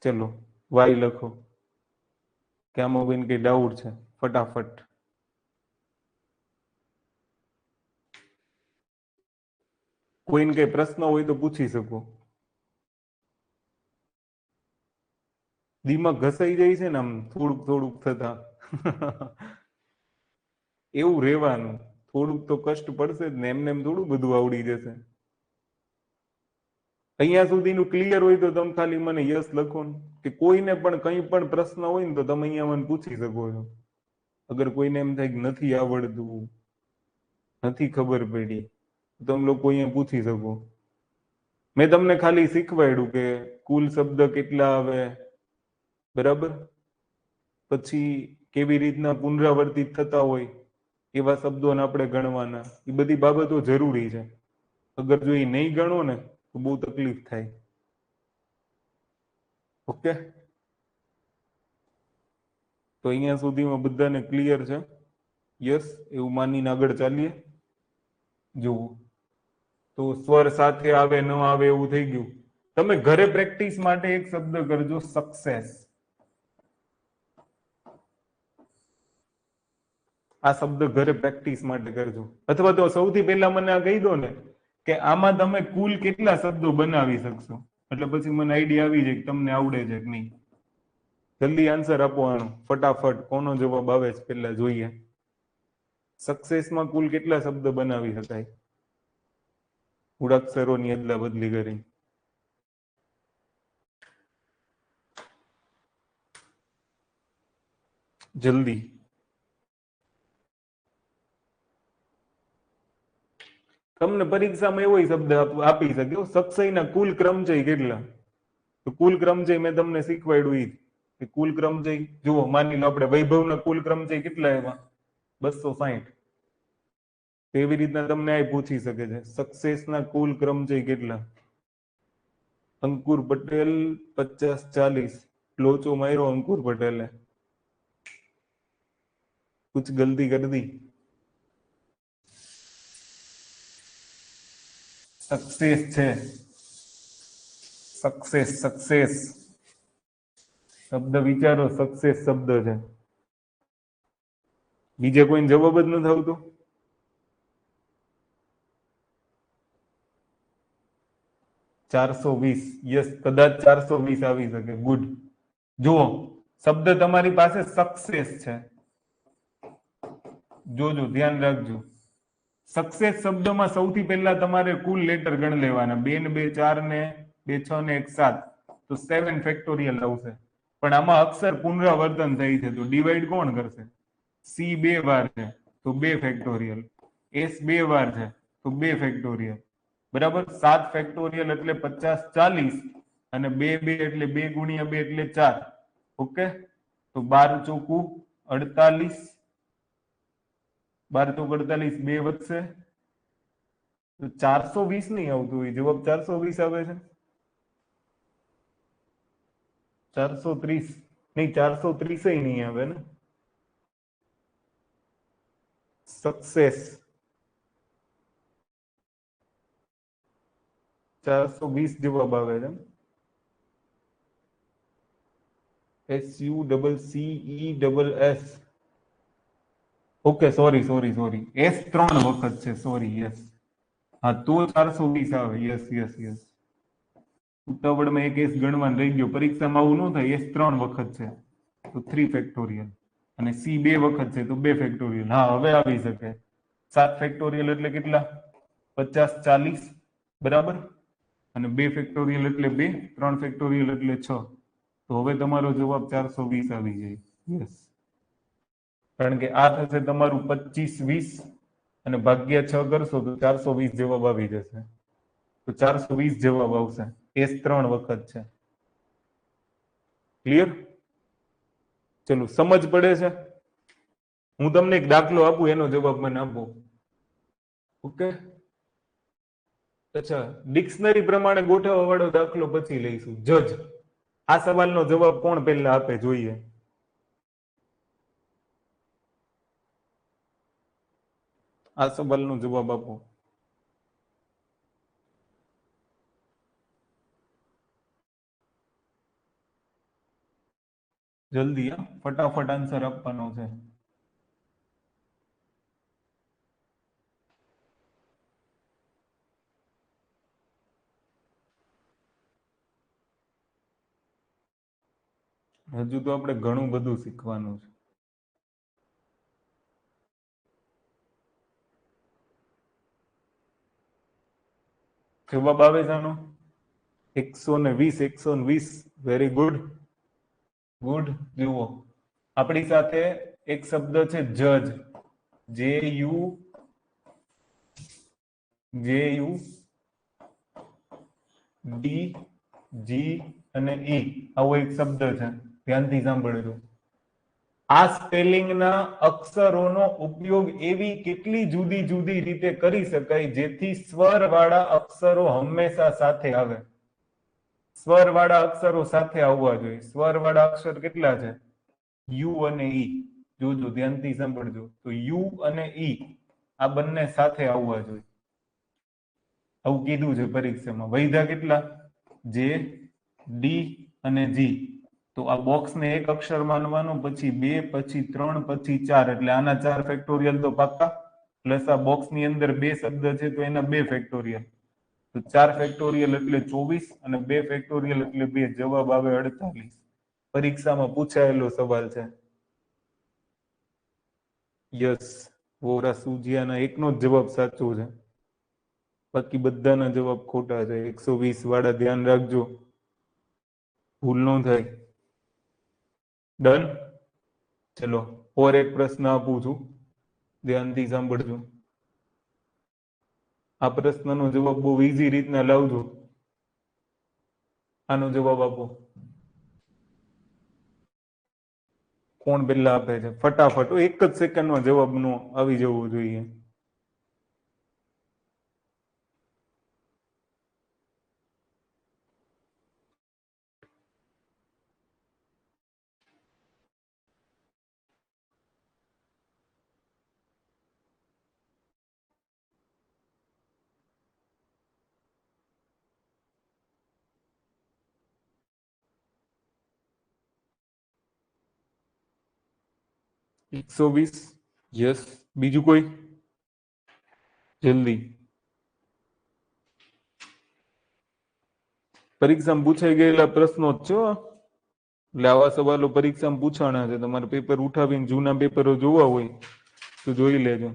ચલો વાય લખો કે આમાં કોઈને કઈ ડાઉટ છે? ફટાફટ. કોઈને કઈ પ્રશ્ન હોય તો પૂછી શકો. દિમાગ ઘસાઈ જાય છે ને આમ થોડુંક થોડુંક થતા. એવું રહેવાનું, થોડુંક તો કષ્ટ પડશે જ ને, એમને એમ થોડું બધું આવડી જશે. અહીંયા સુધીનું ક્લિયર હોય તો તમે ખાલી મને યસ લખો ને, કે કોઈને પણ કંઈ પણ પ્રશ્ન હોય ને તો તમે અહીંયા મને પૂછી શકો છો. અગર કોઈને એમ થાય કે નથી આવડતું, નથી ખબર પડી, તો તમે લોકો અહીંયા પૂછી શકો. મેં તમને ખાલી શીખવાડ્યું કે કુલ શબ્દ કેટલા આવે, બરાબર. પછી કેવી રીતના પુનરાવર્તિત થતા હોય એવા શબ્દોને આપણે ગણવાના. એ બધી બાબતો જરૂરી છે. અગર જો એ નહીં ગણો ને તો બહુ તકલીફ થાય. ઓકે, તો અહીંયા સુધીમાં બધાને ક્લિયર છે? યસ એવું માનીને આગળ ચાલીએ. જુઓ, તો સ્વર સાથે આવે ન આવે એવું થઈ ગયું. તમે ઘરે પ્રેક્ટિસ માટે એક શબ્દ કરજો, સક્સેસ. આ શબ્દ ઘરે પ્રેક્ટિસ માટે કરજો. અથવા તો સૌથી પહેલા મને આ કહી દો ને કે આમાં તમે કુલ કેટલા શબ્દો બનાવી શકશો, એટલે પછી મને આઈડિયા આવી જાય કે તમને આવડે છે કે નહીં. જલ્દી આન્સર આપો આનો ફટાફટ. કોનો જવાબ આવે છે પહેલા જોઈએ. સક્સેસમાં કુલ કેટલા શબ્દ બનાવી શકાય મૂળાક્ષરોની અદલા બદલી કરી? જલ્દી. તમને પરીક્ષામાં એવો શબ્દ આપી શકે, સક્સેના કુલ ક્રમચય કેટલા? તો કુલ ક્રમચય મેં તમને શીખવાડ્યું ઈ કે કુલ ક્રમચય જુઓ, માની લો આપણે વૈભવના કુલ ક્રમચય કેટલા એવા 260. એવી રીતના તમને આ પૂછી શકે છે, સક્સેસના કુલ ક્રમચય કેટલા? અંકુર પટેલ 50-40. લોચો માર્યો અંકુર પટેલે, कुछ गलती कर दी. सक्सेस છે, सक्सेस सक्सेस શબ્દ વિચારો, सक्सेस શબ્દ છે. બીજે કોઈને જવાબ જ નથી આવતો? ₹420. યસ, કદાચ 420 આવી શકે. ગુડ. જુઓ, શબ્દ તમારી પાસે सक्सेस છે. જોજો, ધ્યાન રાખજો. सक्सेस શબ્દમાં સૌથી પહેલા તમારે કુલ લેટર ગણ લેવાના. 2 ને 2 4 ને 2 6 ને 1 7, તો 7 ફેક્ટોરિયલ આવશે. પણ આમાં અક્ષર પુનરાવર્તન થાય છે, તો ડિવાઈડ કોણ કરશે? સી 2 વાર છે તો 2 ફેક્ટોરિયલ, એસ 2 વાર છે તો 2 ફેક્ટોરિયલ, બરાબર. 7 ફેક્ટોરિયલ એટલે 50 40, અને 2 2 એટલે 2 ગુણ્યા 2 એટલે 4. ઓકે, તો તો 12 ચોકુ 48, 12 ચોક 48, 2 વધશે તો 420 નહીં આવતું હોય, જવાબ 420 આવે છે. 430 નહીં, 430 નહીં આવે ને. સક્સેસ 420 જવાબ આવે છે. SUCCESS. Okay, sorry sorry sorry, S 3 વખત છે, સોરી. યસ, હા, તો 420 આવે. યસ યસ યસ, ઉતાવળમાં એક S ગણવાનું રહી ગયો. પરીક્ષામાં આવું ન થાય. S 3 વખત છે તો 3 ફેક્ટોરિયલ, અને C 2 વખત છે તો 2 ફેક્ટોરિયલ. હા, હવે આવી શકે. 7 ફેક્ટોરિયલ એટલે કેટલા? 50 40, બરાબર. અને 2 ફેક્ટોરિયલ એટલે 2, 3 ફેક્ટોરિયલ એટલે 6. તો હવે તમારો જવાબ 420 આવી જાય. યસ, કારણ કે આ થશે તમારું 25 20 અને ભાગ્યા 6 કરશો તો 420 જવાબ આવી જશે. તો 420 જવાબ આવશે. S 3 વખત છે. ક્લિયર? ચલો, સમજ પડે છે? હું તમને એક દાખલો આપું, એનો જવાબ મને આપો. ઓકે, અચ્છા, ડિક્શનરી પ્રમાણે ગોઠવવા વાળો દાખલો પછી લઈશું. જજ, આ સવાલનો જવાબ કોણ પહેલા આપે જોઈએ? આ સવાલનો જવાબ આપો. જલ્દી, હા, ફટાફટ આન્સર આપવાનો છે. હજુ તો આપણે ઘણું બધું શીખવાનું છે. જવાબ આવે છે આનો 120. 120, વેરી ગુડ. ગુડ. જુઓ, આપણી સાથે એક શબ્દ છે જજ. JUD અને E, આવો એક શબ્દ છે. ધ્યાનથી સાંભળજો. આ સ્પેલિંગના અક્ષરોનો ઉપયોગ એવી કેટલી જુદી જુદી રીતે કરી શકાય જેથી સ્વરવાળા અક્ષરો હંમેશા સાથે આવે? સ્વરવાળા અક્ષરો સાથે આવવા જોઈએ. સ્વરવાળા અક્ષર કેટલા છે? યુ અને ઈ. જોજો, ધ્યાનથી સાંભળજો. તો યુ અને ઈ આ બંને સાથે આવવા જોઈએ. આવું કીધું છે પરીક્ષામાં. વૈધા કેટલા? જે, ડી અને જી. તો આ બોક્સને એક અક્ષર માનવાનું, પછી 2, પછી 3, પછી 4. એટલે આના 4 ફેક્ટોરિયલ તો પાક્કા. પ્લસ આ બોક્સની અંદર 2 શબ્દ છે તો એના 2 ફેક્ટોરિયલ. તો 4 ફેક્ટોરિયલ એટલે 24 અને 2 ફેક્ટોરિયલ એટલે 2. જવાબ આવે 48. પરીક્ષામાં પૂછાયેલો સવાલ છે. યસ, વોરા સુજિયાના એકનો જ જવાબ સાચો છે, બાકી બધાના જવાબ ખોટા છે. 120 વાળા ધ્યાન રાખજો, ભૂલ ન થાય. ડન? ચલો, ઓર એક પ્રશ્ન આપું છું, ધ્યાનથી સાંભળજો. આ પ્રશ્નનો જવાબ બહુ ઈઝી રીતના લાવજો. આનો જવાબ આપો. કોણ પહેલા આપે છે? ફટાફટ, એક જ સેકન્ડમાં જવાબ નો આવી જવો જોઈએ. $120. યસ, બીજું કોઈ? જલ્દી. પરીક્ષામાં પૂછાઈ ગયેલા પ્રશ્નો જ છો. એટલે આવા સવાલો પરીક્ષામાં પૂછાણા છે. તમારે પેપર ઉઠાવીને જૂના પેપરો જોવા હોય તો જોઈ લેજો.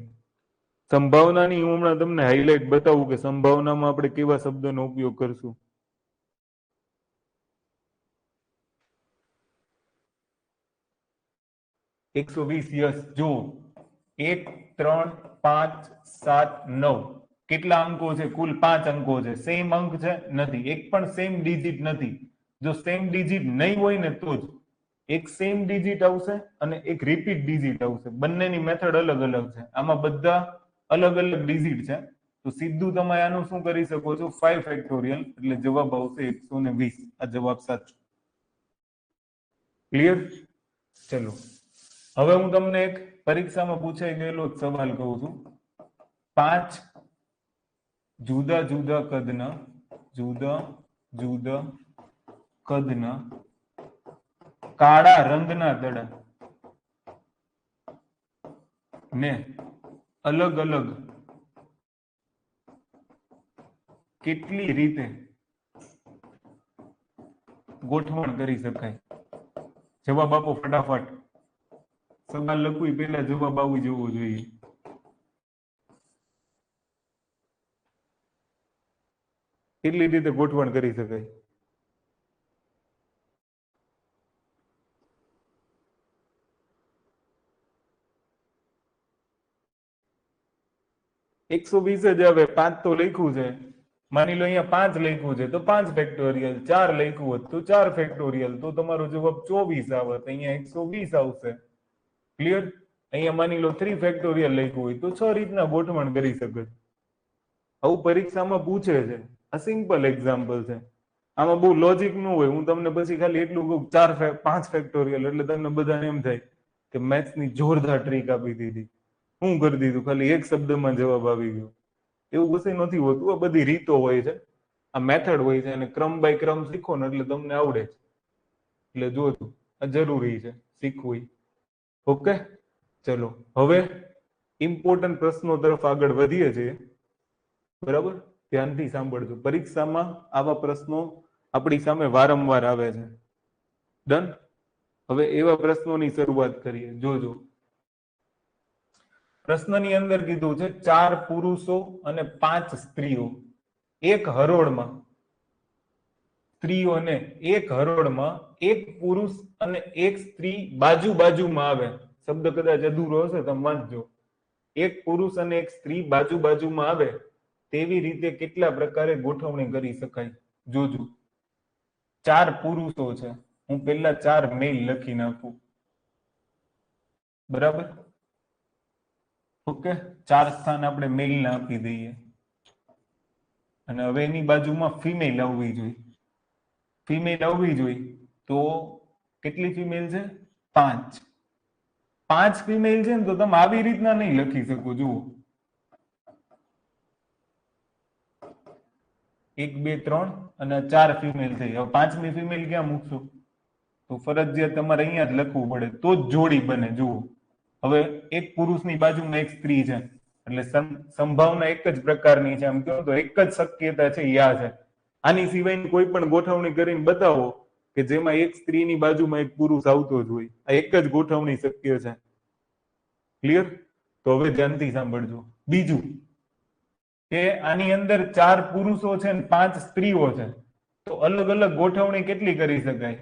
સંભાવનાની હું હમણાં તમને હાઇલાઇટ બતાવું કે સંભાવનામાં આપણે કેવા શબ્દોનો ઉપયોગ કરશું. $120. યસ, જો 1 3 5 7 9 કેટલા અંકો છે? કુલ 5 અંકો છે. સેમ અંક છે? નથી. એક પણ સેમ ડિજિટ નથી. જો સેમ ડિજિટ નહીં હોય ને તો જ એક સેમ ડિજિટ આવશે અને એક રિપીટ ડિજિટ આવશે. બંનેની મેથડ અલગ અલગ છે. આમાં બધા અલગ અલગ ડિજિટ છે. તો સીધું તમે આનું શું કરી શકો છો? 5 ફેક્ટોરિયલ, એટલે જવાબ આવશે 120. આ જવાબ સાચો. ક્લિયર? ચલો, હવે હું તમને એક પરીક્ષામાં પૂછાઈ ગયેલો સવાલ કહું છું. 5 જુદા જુદા કદના કાળા રંગના દડા ને અલગ અલગ કેટલી રીતે ગોઠવણ કરી શકાય? જવાબ આપો ફટાફટ. સવાલ લખવું એ પહેલા જવાબ આવી જવો જોઈએ. કેટલી રીતે ગોઠવણ કરી શકાય? એકસો 20 જ આવે. 5 તો લખ્યું છે. માની લો અહીંયા 5 લખ્યું છે તો 5 ફેક્ટોરિયલ. 4 લખ્યું હોત તો 4 ફેક્ટોરિયલ. તો તમારો જવાબ 24 આવત. અહીંયા 120 આવશે. ક્લિયર? અહીંયા માની લો 3 ફેક્ટોરિયલ લખ્યું હોય તો 6 રીતના ગોઠવણ કરી શકે. આવું પરીક્ષામાં પૂછે છે. આ સિમ્પલ એક્ઝામ્પલ છે. આમાં બહુ લોજિક ન હોય. હું તમને પછી ખાલી એટલું કહું 5 ફેક્ટોરિયલ એટલે તમને બધાને એમ થાય કે મેથ્સની જોરદાર ટ્રીક આપી દીધી. શું કરી દીધું? ખાલી એક શબ્દમાં જવાબ આવી ગયો. એવું કશું નથી હોતું. આ બધી રીતો હોય છે, આ મેથડ હોય છે, અને ક્રમ બાય ક્રમ શીખો ને એટલે તમને આવડે છે. એટલે જોતું આ જરૂરી છે શીખવું. ઓકે, ચલો હવે ઇમ્પોર્ટન્ટ પ્રશ્નો તરફ આગળ વધીએ છીએ. બરાબર, ધ્યાનથી સાંભળજો. પરીક્ષામાં આવા પ્રશ્નો આપણી સામે વારંવાર આવે છે. ડન? હવે એવા પ્રશ્નોની શરૂઆત કરીએ. જોજો, પ્રશ્નની અંદર કીધું છે 4 પુરુષો અને 5 સ્ત્રીઓ એક હરોળમાં, સ્ત્રીઓને એક હરોળમાં એક પુરુષ અને એક સ્ત્રી બાજુ બાજુમાં આવે. શબ્દ કદાચ અધૂરો હશે, તમે વાંચજો. એક પુરુષ અને એક સ્ત્રી બાજુ બાજુમાં આવે તેવી રીતે કેટલા પ્રકારે ગોઠવણી કરી શકાય? જોજો, 4 પુરુષો છે. હું પહેલા 4 મેલ લખી નાખું. બરાબર? ઓકે, 4 સ્થાન આપણે મેલને આપી દઈએ. અને હવે એની બાજુમાં ફિમેલ આવવી જોઈએ. ફિમેલ આવવી જોઈએ તો કેટલી ફિમેલ છે? 5. 5 ફિમેલ છે ને તો તમે આવી રીતના નહીં લખી શકો. જુઓ, 1 2 3 અને 4 ફિમેલ થઈ. હવે 5મી ફિમેલ ક્યાં મૂકશો? તો ફરજિયાત તમારે અહીંયા જ લખવું પડે તો જ જોડી બને. જુઓ, હવે એક પુરુષની બાજુમાં એક સ્ત્રી છે એટલે સંભાવના એક જ પ્રકારની છે. આમ કહો તો એક જ શક્યતા છે, યા છે. આની સિવાયની કોઈ પણ ગોઠવણી કરીને બતાવો કે જેમાં એક સ્ત્રીની બાજુમાં એક પુરુષ આવતો જ હોય. આ એક જ ગોઠવણી શક્ય છે. ક્લિયર? તો હવે ધ્યાનથી સાંભળજો. બીજું કે આની અંદર 4 પુરુષો છે ને 5 સ્ત્રીઓ છે તો અલગ અલગ ગોઠવણી કેટલી કરી શકાય?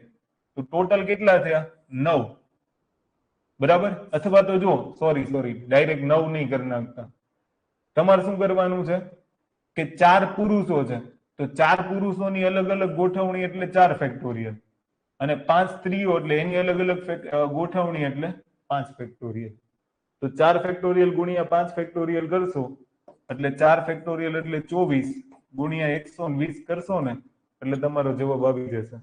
તો ટોટલ કેટલા થયા? 9. બરાબર? અથવા તો જો સોરી ડાયરેક્ટ 9 નહીં કરી નાખતા. તમારે શું કરવાનું છે કે 4 પુરુષો છે તો 4 પુરુષોની અલગ અલગ ગોઠવણી એટલે 4 ફેક્ટોરિયલ, અને 5 સ્ત્રીઓ એટલે એની અલગ અલગ ગોઠવણી એટલે 5 ફેક્ટોરિયલ. તો 4 ફેક્ટોરિયલ ગુણ્યા 5 ફેક્ટોરિયલ કરશો એટલે 4 ફેક્ટોરિયલ એટલે 24 ગુણ્યા 120 કરશો ને એટલે તમારો જવાબ આવી જશે.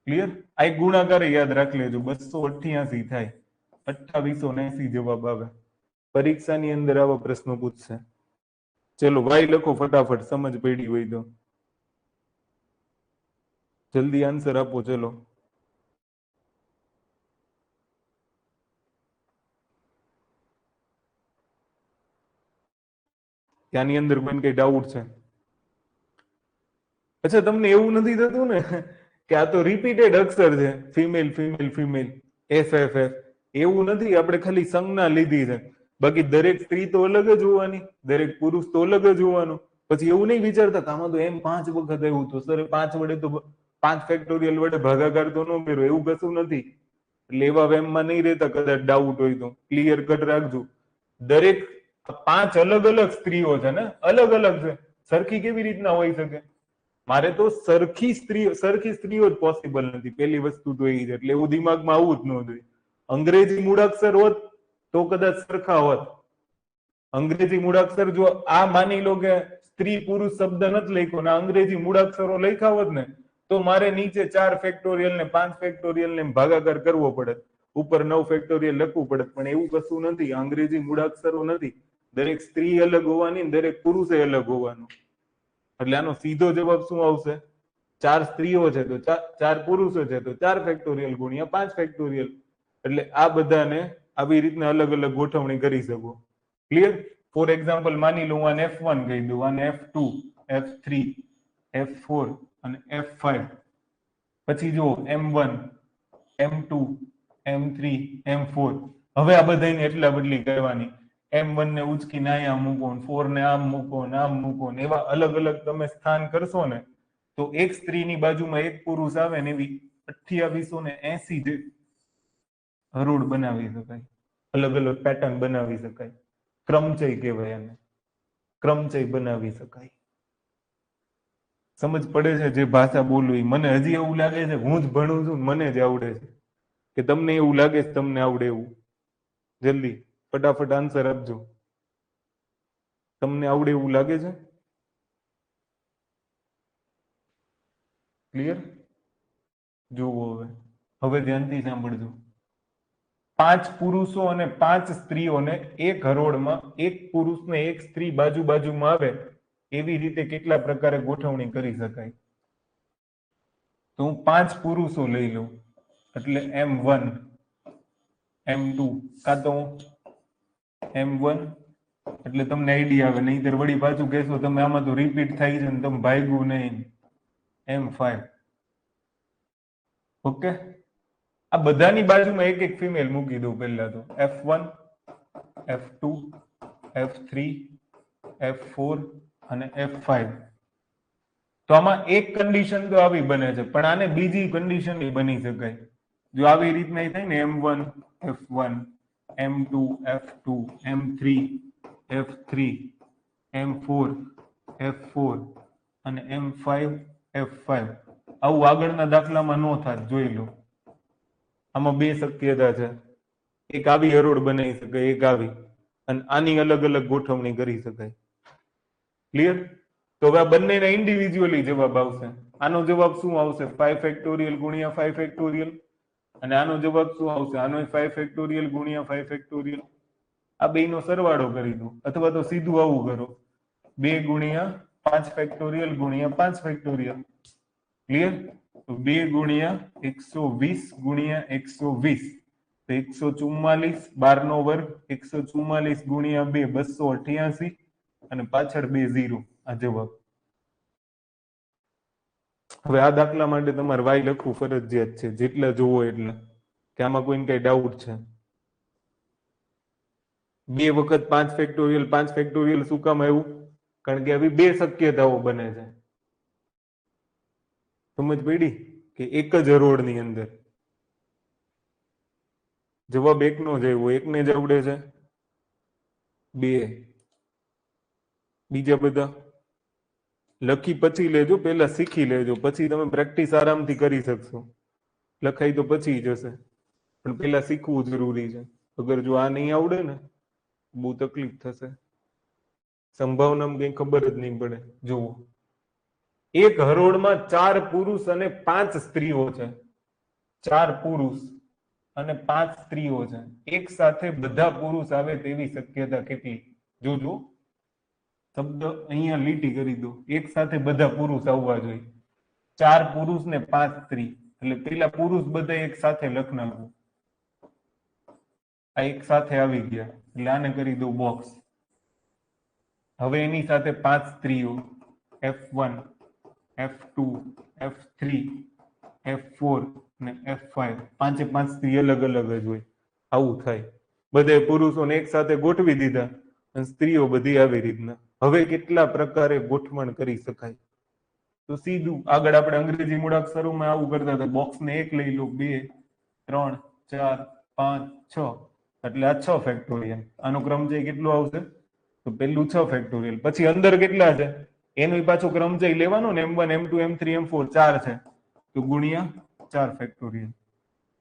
ક્લિયર? આ એક ગુણાકાર યાદ રાખી લેજો. 288 થાય. 2880 જવાબ આવે. પરીક્ષાની અંદર આવા પ્રશ્નો પૂછશે. ચલો વાય લખો ફટાફટ, સમજ પડી હોય તો જલ્દી આન્સર આપો. ચલો, ત્યાંની અંદર કોઈને કઈ ડાઉટ છે? અચ્છા, તમને એવું નથી થતું ને કે આ તો રિપીટેડ અક્ષર છે, female female female F F F? એવું નથી, આપણે ખાલી સંજ્ઞા લીધી છે. બાકી દરેક સ્ત્રી તો અલગ જ હોવાની, દરેક પુરુષ તો અલગ જ હોવાનું. પછી એવું નહીં વિચારતા કે આમાં તો એમ 5 વખત આવ્યું તો સર 5 વડે તો 5 ફેક્ટોરિયલ વડે ભાગાકાર તો ન કર્યો. એવું કશું નથી. એટલે એવા વેમમાં નહીં રહેતા. કદાચ ડાઉટ હોય તો ક્લિયર કટ રાખજો. દરેક 5 અલગ અલગ સ્ત્રીઓ છે ને, અલગ અલગ છે. સરખી કેવી રીતના હોઈ શકે? મારે તો સરખી સ્ત્રીઓ જ પોસિબલ નથી, પેલી વસ્તુ તો એ છે. એટલે એવું દિમાગમાં આવવું જ ન જોઈએ. અંગ્રેજી મૂળાક્ષર હોત તો કદાચ સરખા હોત. અંગ્રેજી મૂળાક્ષર જો આ માની લો કે સ્ત્રી પુરુષ શબ્દ નથી લખ્યો ને અંગ્રેજી મૂળાક્ષરો લખ્યા હોત ને તો મારે નીચે 4 ફેક્ટોરિયલ ને 5 ફેક્ટોરિયલ ને ભાગાકાર કરવો પડે, ઉપર 9 ફેક્ટોરિયલ લખવું પડે. પણ એવું કશું નથી. અંગ્રેજી મૂળાક્ષરો નથી. દરેક સ્ત્રી અલગ હોવાની ને દરેક પુરુષ અલગ હોવાનું. એટલે આનો સીધો જવાબ શું આવશે? 4 સ્ત્રીઓ છે તો 4 પુરુષો છે તો 4 ફેક્ટોરિયલ ગુણ્યા 5 ફેક્ટોરિયલ. એટલે આ બધાને આવી રીતના અલગ અલગ ગોઠવણી કરી શકો. ક્લિયર? ફોર એક્ઝામ્પલ માની લો આને F1 કહી દઉં, આને F2, F3, F4 અને F5. પછી જુઓ M1, M2, M3, M4. હવે આ બધાની એટલા બદલી કરવાની. M1 ને ઉચકીને અહીંયા મૂકો, 4 ને આમ મૂકો ને આમ મૂકો ને એવા અલગ અલગ તમે સ્થાન કરશો ને તો એક સ્ત્રીની બાજુમાં એક પુરુષ આવે ને એવી 2880 જે હરોળ બનાવી શકાય. અલગ અલગ પેટર્ન બનાવી શકાય. ક્રમચય કહેવાય એને. ક્રમચય બનાવી શકાય. સમજ પડે છે? જે ભાષા બોલવી મને હજી એવું લાગે છે હું જ ભણું છું મને જ આવડે છે, કે તમને એવું લાગે છે તમને આવડે એવું? જલ્દી ફટાફટ આન્સર આપજો. તમને આવડે એવું લાગે છે? ક્લિયર? જુઓ હવે ધ્યાનથી સાંભળજો. 5 પુરુષો અને 5 સ્ત્રીઓને એક હરોળમાં એક પુરુષને એક સ્ત્રી બાજુ બાજુમાં આવે એવી રીતે કેટલા પ્રકારે ગોઠવણી કરી શકાય? તો હું 5 પુરુષો લઈ લઉં એટલે M1, M2 કાં તો M1 એટલે તમને આઈડિયા આવે. નહીંતર વળી પાછું કહેશો તમે આમાં તો રિપીટ થાય છે ને તમે ભાગ્યું નહીં. M5. ઓકે? આ બધાની બાજુમાં એક એક ફિમેલ મૂકી દઉં પહેલા તો. F1, F2, F3, F4 અને F5. તો આમાં એક કન્ડિશન તો આવી બને છે, પણ આને બીજી કન્ડિશન બની શકાય. જો આવી રીતના થાય ને M1, F1, M2, F2, M3, F3, M4, F4 અને M5, F5. આવું આગળના દાખલામાં ન થાય, જોઈ લો. આમાં બે શક્યતા છે. એક આવી હરોળ બનાવી શકાય, એક આવી, અને આની અલગ અલગ ગોઠવણી કરી શકાય. ક્લિયર? તો હવે આ બંનેના ઇન્ડિવિજ્યુઅલી જવાબ આવશે. આનો જવાબ શું આવશે? 5 ફેક્ટોરિયલ ગુણ્યા 5 ફેક્ટોરિયલ. અને આનો જવાબ શું આવશે? આનો 5 ફેક્ટોરિયલ ગુણ્યા 5 ફેક્ટોરિયલ. આ બેનો સરવાળો કરી દો, અથવા તો સીધું આવું કરો, 2 ગુણ્યા 5 ફેક્ટોરિયલ ગુણ્યા 5 ફેક્ટોરિયલ. ક્લિયર? તો 2 ગુણ્યા 120 ગુણ્યા 120 તો 144, 12 નો વર્ગ, 144 ગુણ્યા 2 288 અને પાછળ 2 0. આ જવાબ. હવે આ દાખલા માટે તમારે વાય લખવું ફરજિયાત છે, જેટલા જોવો એટલા, કે આમાં કોઈને કઈ ડાઉટ છે? 2 વખત 5 ફેક્ટોરિયલ 5 ફેક્ટોરિયલ શું કામ આવ્યું? કારણ કે આવી બે શક્યતાઓ બને છે. સમજ પડી? કે એક જ હરોળની અંદર જવાબ એકનો જ આવ્યો. એકને જ આવડે છે 2. બીજા બધા લખી પછી લેજો, પહેલા શીખી લેજો, પછી તમે પ્રેક્ટિસ આરામથી કરી શકશો. લખાઈ તો પછી જશે, પણ પહેલા શીખવું જરૂરી છે. અગર જો આ નહીં આવડે ને બહુ તકલીફ થશે. સંભાવનામાં કઈ ખબર જ નહીં પડે. જુઓ, એક હરોળમાં 4 પુરુષ અને 5 સ્ત્રીઓ છે. 4 પુરુષ અને 5 સ્ત્રીઓ છે. એક સાથે બધા પુરુષ આવે તેવી શક્યતા કેટલી? જોજો, શબ્દ અહીંયા લીટી કરી દો. એક સાથે બધા પુરુષ આવવા જોઈએ. 4 પુરુષ ને 5 સ્ત્રી, એટલે પેલા પુરુષ બધા એક સાથે લખ નાખો. આ એક સાથે આવી ગયા એટલે આને કરી દો બોક્સ. હવે એની સાથે 5 સ્ત્રીઓ, F1, F2, F3, F4 અને F5. 5 સ્ત્રી અલગ અલગ જ હોય. આવું થાય. બધે પુરુષોને એક સાથે ગોઠવી દીધા અને સ્ત્રીઓ બધી આવી રીતના. હવે કેટલા પ્રકારે ગોઠવણ કરી શકાય? તો સીધું આગળ આપણે અંગ્રેજી મૂળાક્ષરોમાં આવું કરતા હતા. બોક્સને 1 લઈ લો, 2, 3, 4, 5, 6 એટલે આ 6 ફેક્ટોરિયલ. આનો ક્રમ છે કેટલો આવશે? તો પેલું 6 ફેક્ટોરિયલ. પછી અંદર કેટલા છે? એનો પાછો ક્રમ જઈ લેવાનો ને M1 M2 M3 M4 4 છે તો ગુણ્યા 4 ફેક્ટોરિયલ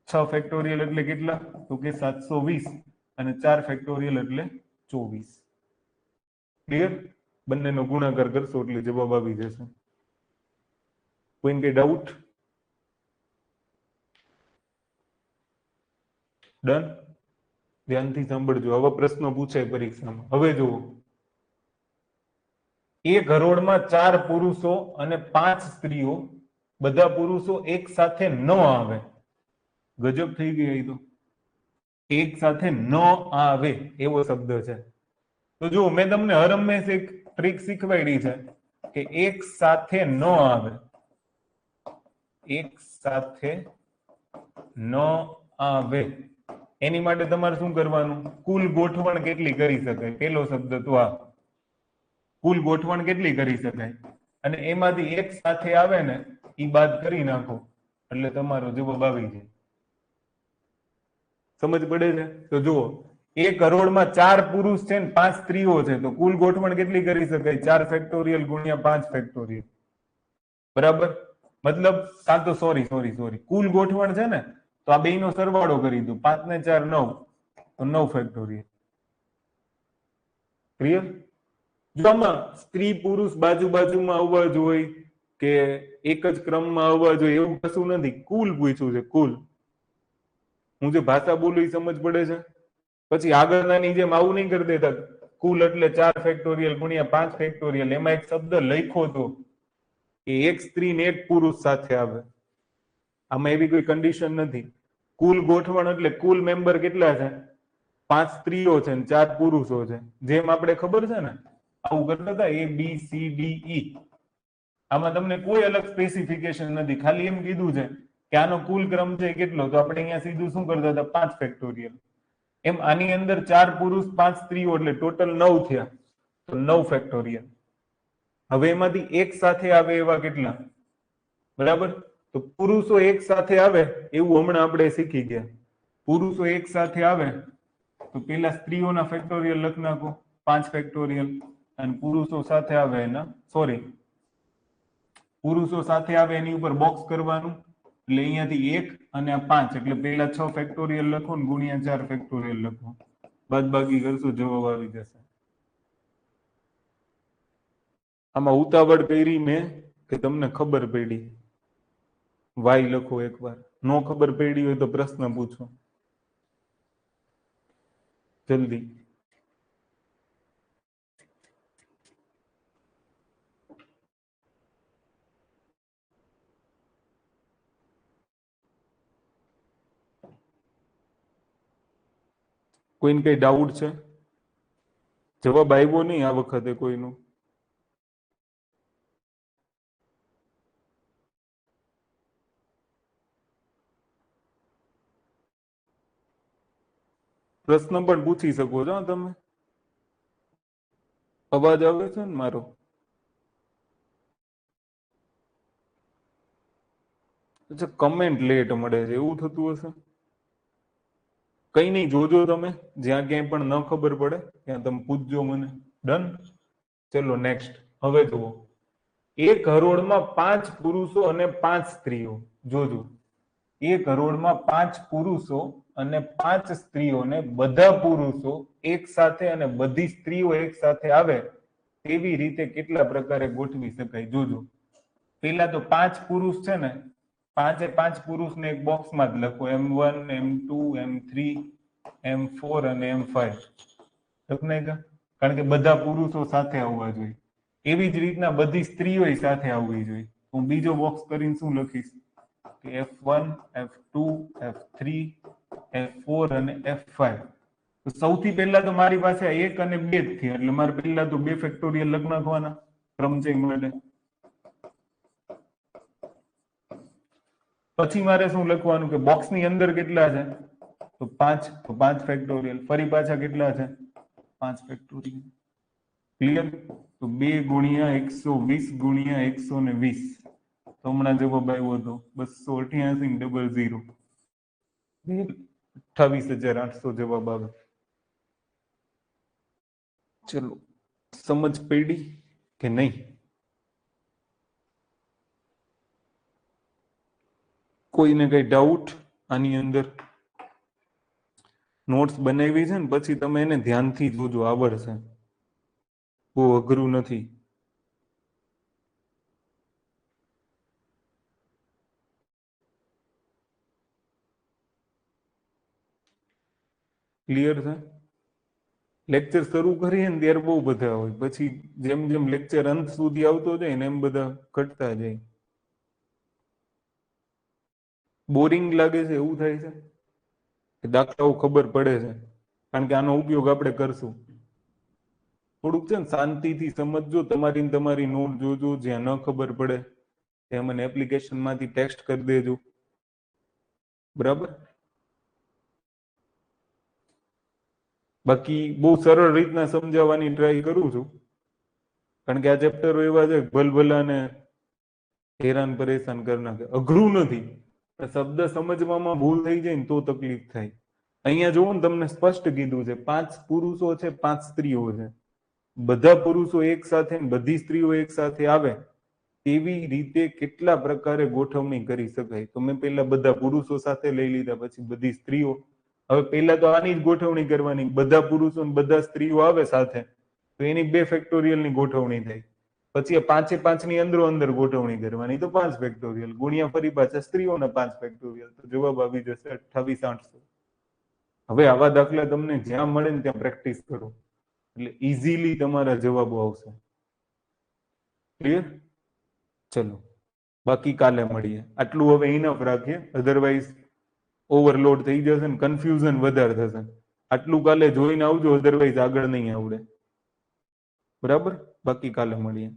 6 ફેક્ટોરિયલ એટલે કેટલા તો કે 720 અને 4 ફેક્ટોરિયલ એટલે 24 ક્લિયર બંનેનો ગુણાકાર કરશો એટલે જવાબ આવી જશે કોઈને કઈ ડાઉટ ડન ધ્યાનથી સાંભળજો આવા પ્રશ્નો પૂછાય પરીક્ષામાં હવે જુઓ એક હરોળમાં 4 પુરુષો અને 5 સ્ત્રીઓ બધા પુરુષો એક સાથે ન આવે ગજબ થઈ ગઈ તો એક સાથે ન આવે એવો શબ્દ છે તો જો મેં તમને હર હંમેશ એક ટ્રીક શીખવાડી છે કે એક સાથે ન આવે એક સાથે ન આવે એની માટે તમારે શું કરવાનું કુલ ગોઠવણ કેટલી કરી શકાય પેલો શબ્દ તો આ કુલ ગોઠવણ કેટલી કરી શકાય અને એમાંથી એક સાથે આવે ને એ બાદ કરી નાખો એટલે તમારો જવાબ આવી જાય સમજ પડે છે તો જુઓ એક કરોડમાં 4 પુરુષ છે ને 5 સ્ત્રીઓ છે તો કુલ ગોઠવણ કેટલી કરી શકાય 4 ફેક્ટોરિયલ ગુણ્યા 5 ફેક્ટોરિયલ બરાબર મતલબ કાં તો સોરી કુલ ગોઠવણ છે ને તો આ બેયનો સરવાળો કરી દો 5 ને 4 9 તો 9 ફેક્ટોરિયલ ક્લિયર જો આમાં સ્ત્રી પુરુષ બાજુમાં આવવા જોઈએ કે એક જ ક્રમમાં આવવા જોઈએ એવું કશું નથી કુલ પૂછ્યું છે કુલ હું જે ભાષા બોલું એ સમજ પડે છે પછી આગળનાની જેમ આવું નહીં કરી દેતા કુલ એટલે 4 ફેક્ટોરિયલ ગુણ્યા 5 ફેક્ટોરિયલ એમાં એક શબ્દ લખ્યો તો કે એક સ્ત્રી ને એક પુરુષ સાથે આવે આમાં એવી કોઈ કન્ડિશન નથી કુલ ગોઠવણ એટલે કુલ મેમ્બર કેટલા છે 5 સ્ત્રીઓ છે ને 4 પુરુષો છે જેમ આપણે ખબર છે ને આવું કરતા હતા ABCDE આમાં તમને કોઈ અલગ સ્પેસિફિકેશન નથી ખાલી એમ કીધું છે કે આનો કુલ ક્રમ છે કેટલો તો આપણે અહીંયા સીધું શું કરતા હતા 5 ફેક્ટોરિયલ એમ આની અંદર 4 પુરુષ 5 સ્ત્રીઓ એટલે ટોટલ 9 થયા તો 9 ફેક્ટોરિયલ હવે એમાંથી એક સાથે આવે એવા કેટલા બરાબર તો પુરુષો એક સાથે આવે એવું હમણાં આપણે શીખી ગયા પુરુષો એક સાથે આવે તો પેલા સ્ત્રીઓના ફેક્ટોરિયલ લખ નાખો 5 ફેક્ટોરિયલ અને પુરુષો સાથે આવે એના સોરી પુરુષો સાથે આવે એની ઉપર બોક્સ કરવાનું એટલે અહીંયાથી 1 અને આ 5 એટલે પેલા 6 ફેક્ટોરિયલ લખો ને ગુણ્યા 4 ફેક્ટોરિયલ લખો બાદબાકી કરશો જવાબ આવી જશે આમાં ઉતાવળ કરી મેં કે તમને ખબર પડી વાય લખો એકવાર નો ખબર પડી હોય તો પ્રશ્ન પૂછો જલ્દી કોઈને કઈ ડાઉટ છે જવાબ આવ્યો નહીં આ વખતે કોઈનો પ્રશ્ન પણ પૂછી શકો છો તમે અવાજ આવે છે ને મારો અચ્છા કમેન્ટ લેટ મળે છે એવું થતું હશે કઈ નહીં જોજો તમે જ્યાં ક્યાંય પણ ન ખબર પડે ત્યાં તમે પૂછજો મને ડન ચલો નેક્સ્ટ હવે જુઓ એક હરોળમાં 5 પુરુષો અને 5 સ્ત્રીઓ જોજો એક હરોળમાં 5 પુરુષો અને 5 સ્ત્રીઓને બધા પુરુષો એક સાથે અને બધી સ્ત્રીઓ એક સાથે આવે તેવી રીતે કેટલા પ્રકારે ગોઠવી શકાય જોજો પેલા તો 5 પુરુષ છે ને 5 પુરુષને એક બોક્સમાં જ લખો M1 M2 M3 M4 અને M5 કારણ કે બધા પુરુષો સાથે આવવા જોઈએ એવી જ રીતના બધી સ્ત્રીઓ સાથે આવવી જોઈએ હું બીજો બોક્સ કરીને શું લખીશ કે F1 F2 F3 F4 અને F5 તો સૌથી પહેલા તો મારી પાસે 1 અને 2 જ થયા એટલે મારે પહેલા તો 2 ફેક્ટોરિયલ લખ નાખવાના ક્રમચય માટે પછી મારે શું લખવાનું કે બોક્સની અંદર કેટલા છે તો 5 ફેક્ટોરિયલ ફરી પાછા કેટલા છે 5 ફેક્ટોરિયલ ક્લિયર તો 2 ગુણ્યા 120 ગુણ્યા 120 તો હમણાં જવાબ આવ્યો હતો 288,000 28,800 જવાબ આવે ચલો સમજ પડી કે નહીં કોઈને કઈ ડાઉટ આની અંદર? નોટ્સ બનાવી છે ને પછી તમે એને ધ્યાનથી જોજો, આવડશે, બહુ અઘરું નથી. ક્લિયર છે? લેક્ચર શરૂ કરીએ ને ત્યારે બહુ બધા હોય, પછી જેમ જેમ લેક્ચર અંત સુધી આવતો જાય ને એમ બધા ઘટતા જાય. બોરિંગ લાગે છે એવું થાય છે કે દાખલાઓ ખબર પડે છે? કારણ કે આનો ઉપયોગ આપણે કરશું. થોડુંક છે ને શાંતિથી સમજજો, તમારી નોટ જોજો, જ્યાં ન ખબર પડે ત્યાં મને એપ્લિકેશન માંથી ટેક્સ્ટ કરી દેજો, બરાબર? બાકી બહુ સરળ રીતના સમજાવવાની ટ્રાય કરું છું, કારણ કે આ ચેપ્ટરો એવા છે ભલભલાને હેરાન પરેશાન કરી નાખે. અઘરું નથી, શબ્દ સમજવામાં ભૂલ થઈ જાય ને તો તકલીફ થાય. અહીંયા જોવો ને, તમને સ્પષ્ટ કીધું છે 5 પુરુષો છે, 5 સ્ત્રીઓ છે. બધા પુરુષો એક સાથે ને બધી સ્ત્રીઓ એક સાથે આવે તેવી રીતે કેટલા પ્રકારે ગોઠવણી કરી શકાય. તો મેં પહેલા બધા પુરુષો સાથે લઈ લીધા, પછી બધી સ્ત્રીઓ. હવે પહેલા તો આની જ ગોઠવણી કરવાની, બધા પુરુષો ને બધા સ્ત્રીઓ આવે સાથે તો એની 2 ફેક્ટોરિયલ ની ગોઠવણી થાય. પછી 5 5 ની અંદરો અંદર ગોઠવણી કરવાની તો 5 ફેક્ટોરિયલ, ગુણ્યા ફરી પાછા સ્ત્રીઓના 5 ફેક્ટોરિયલ, તો જવાબ આવી જશે 28800. હવે આવા દાખલા તમને જ્યાં મળે ને ત્યાં પ્રેક્ટિસ કરો, એટલે ઇઝીલી તમારા જવાબો આવશે. ક્લિયર? ચલો, બાકી કાલે મળીએ. આટલું હવે ઇનફ રાખીએ, અધરવાઇઝ ઓવરલોડ થઈ જશે ને કન્ફ્યુઝન વધારે થશે. આટલું કાલે જોઈને આવજો, અધરવાઇઝ આગળ નહીં આવડે, બરાબર? બાકી કાલે મળીએ.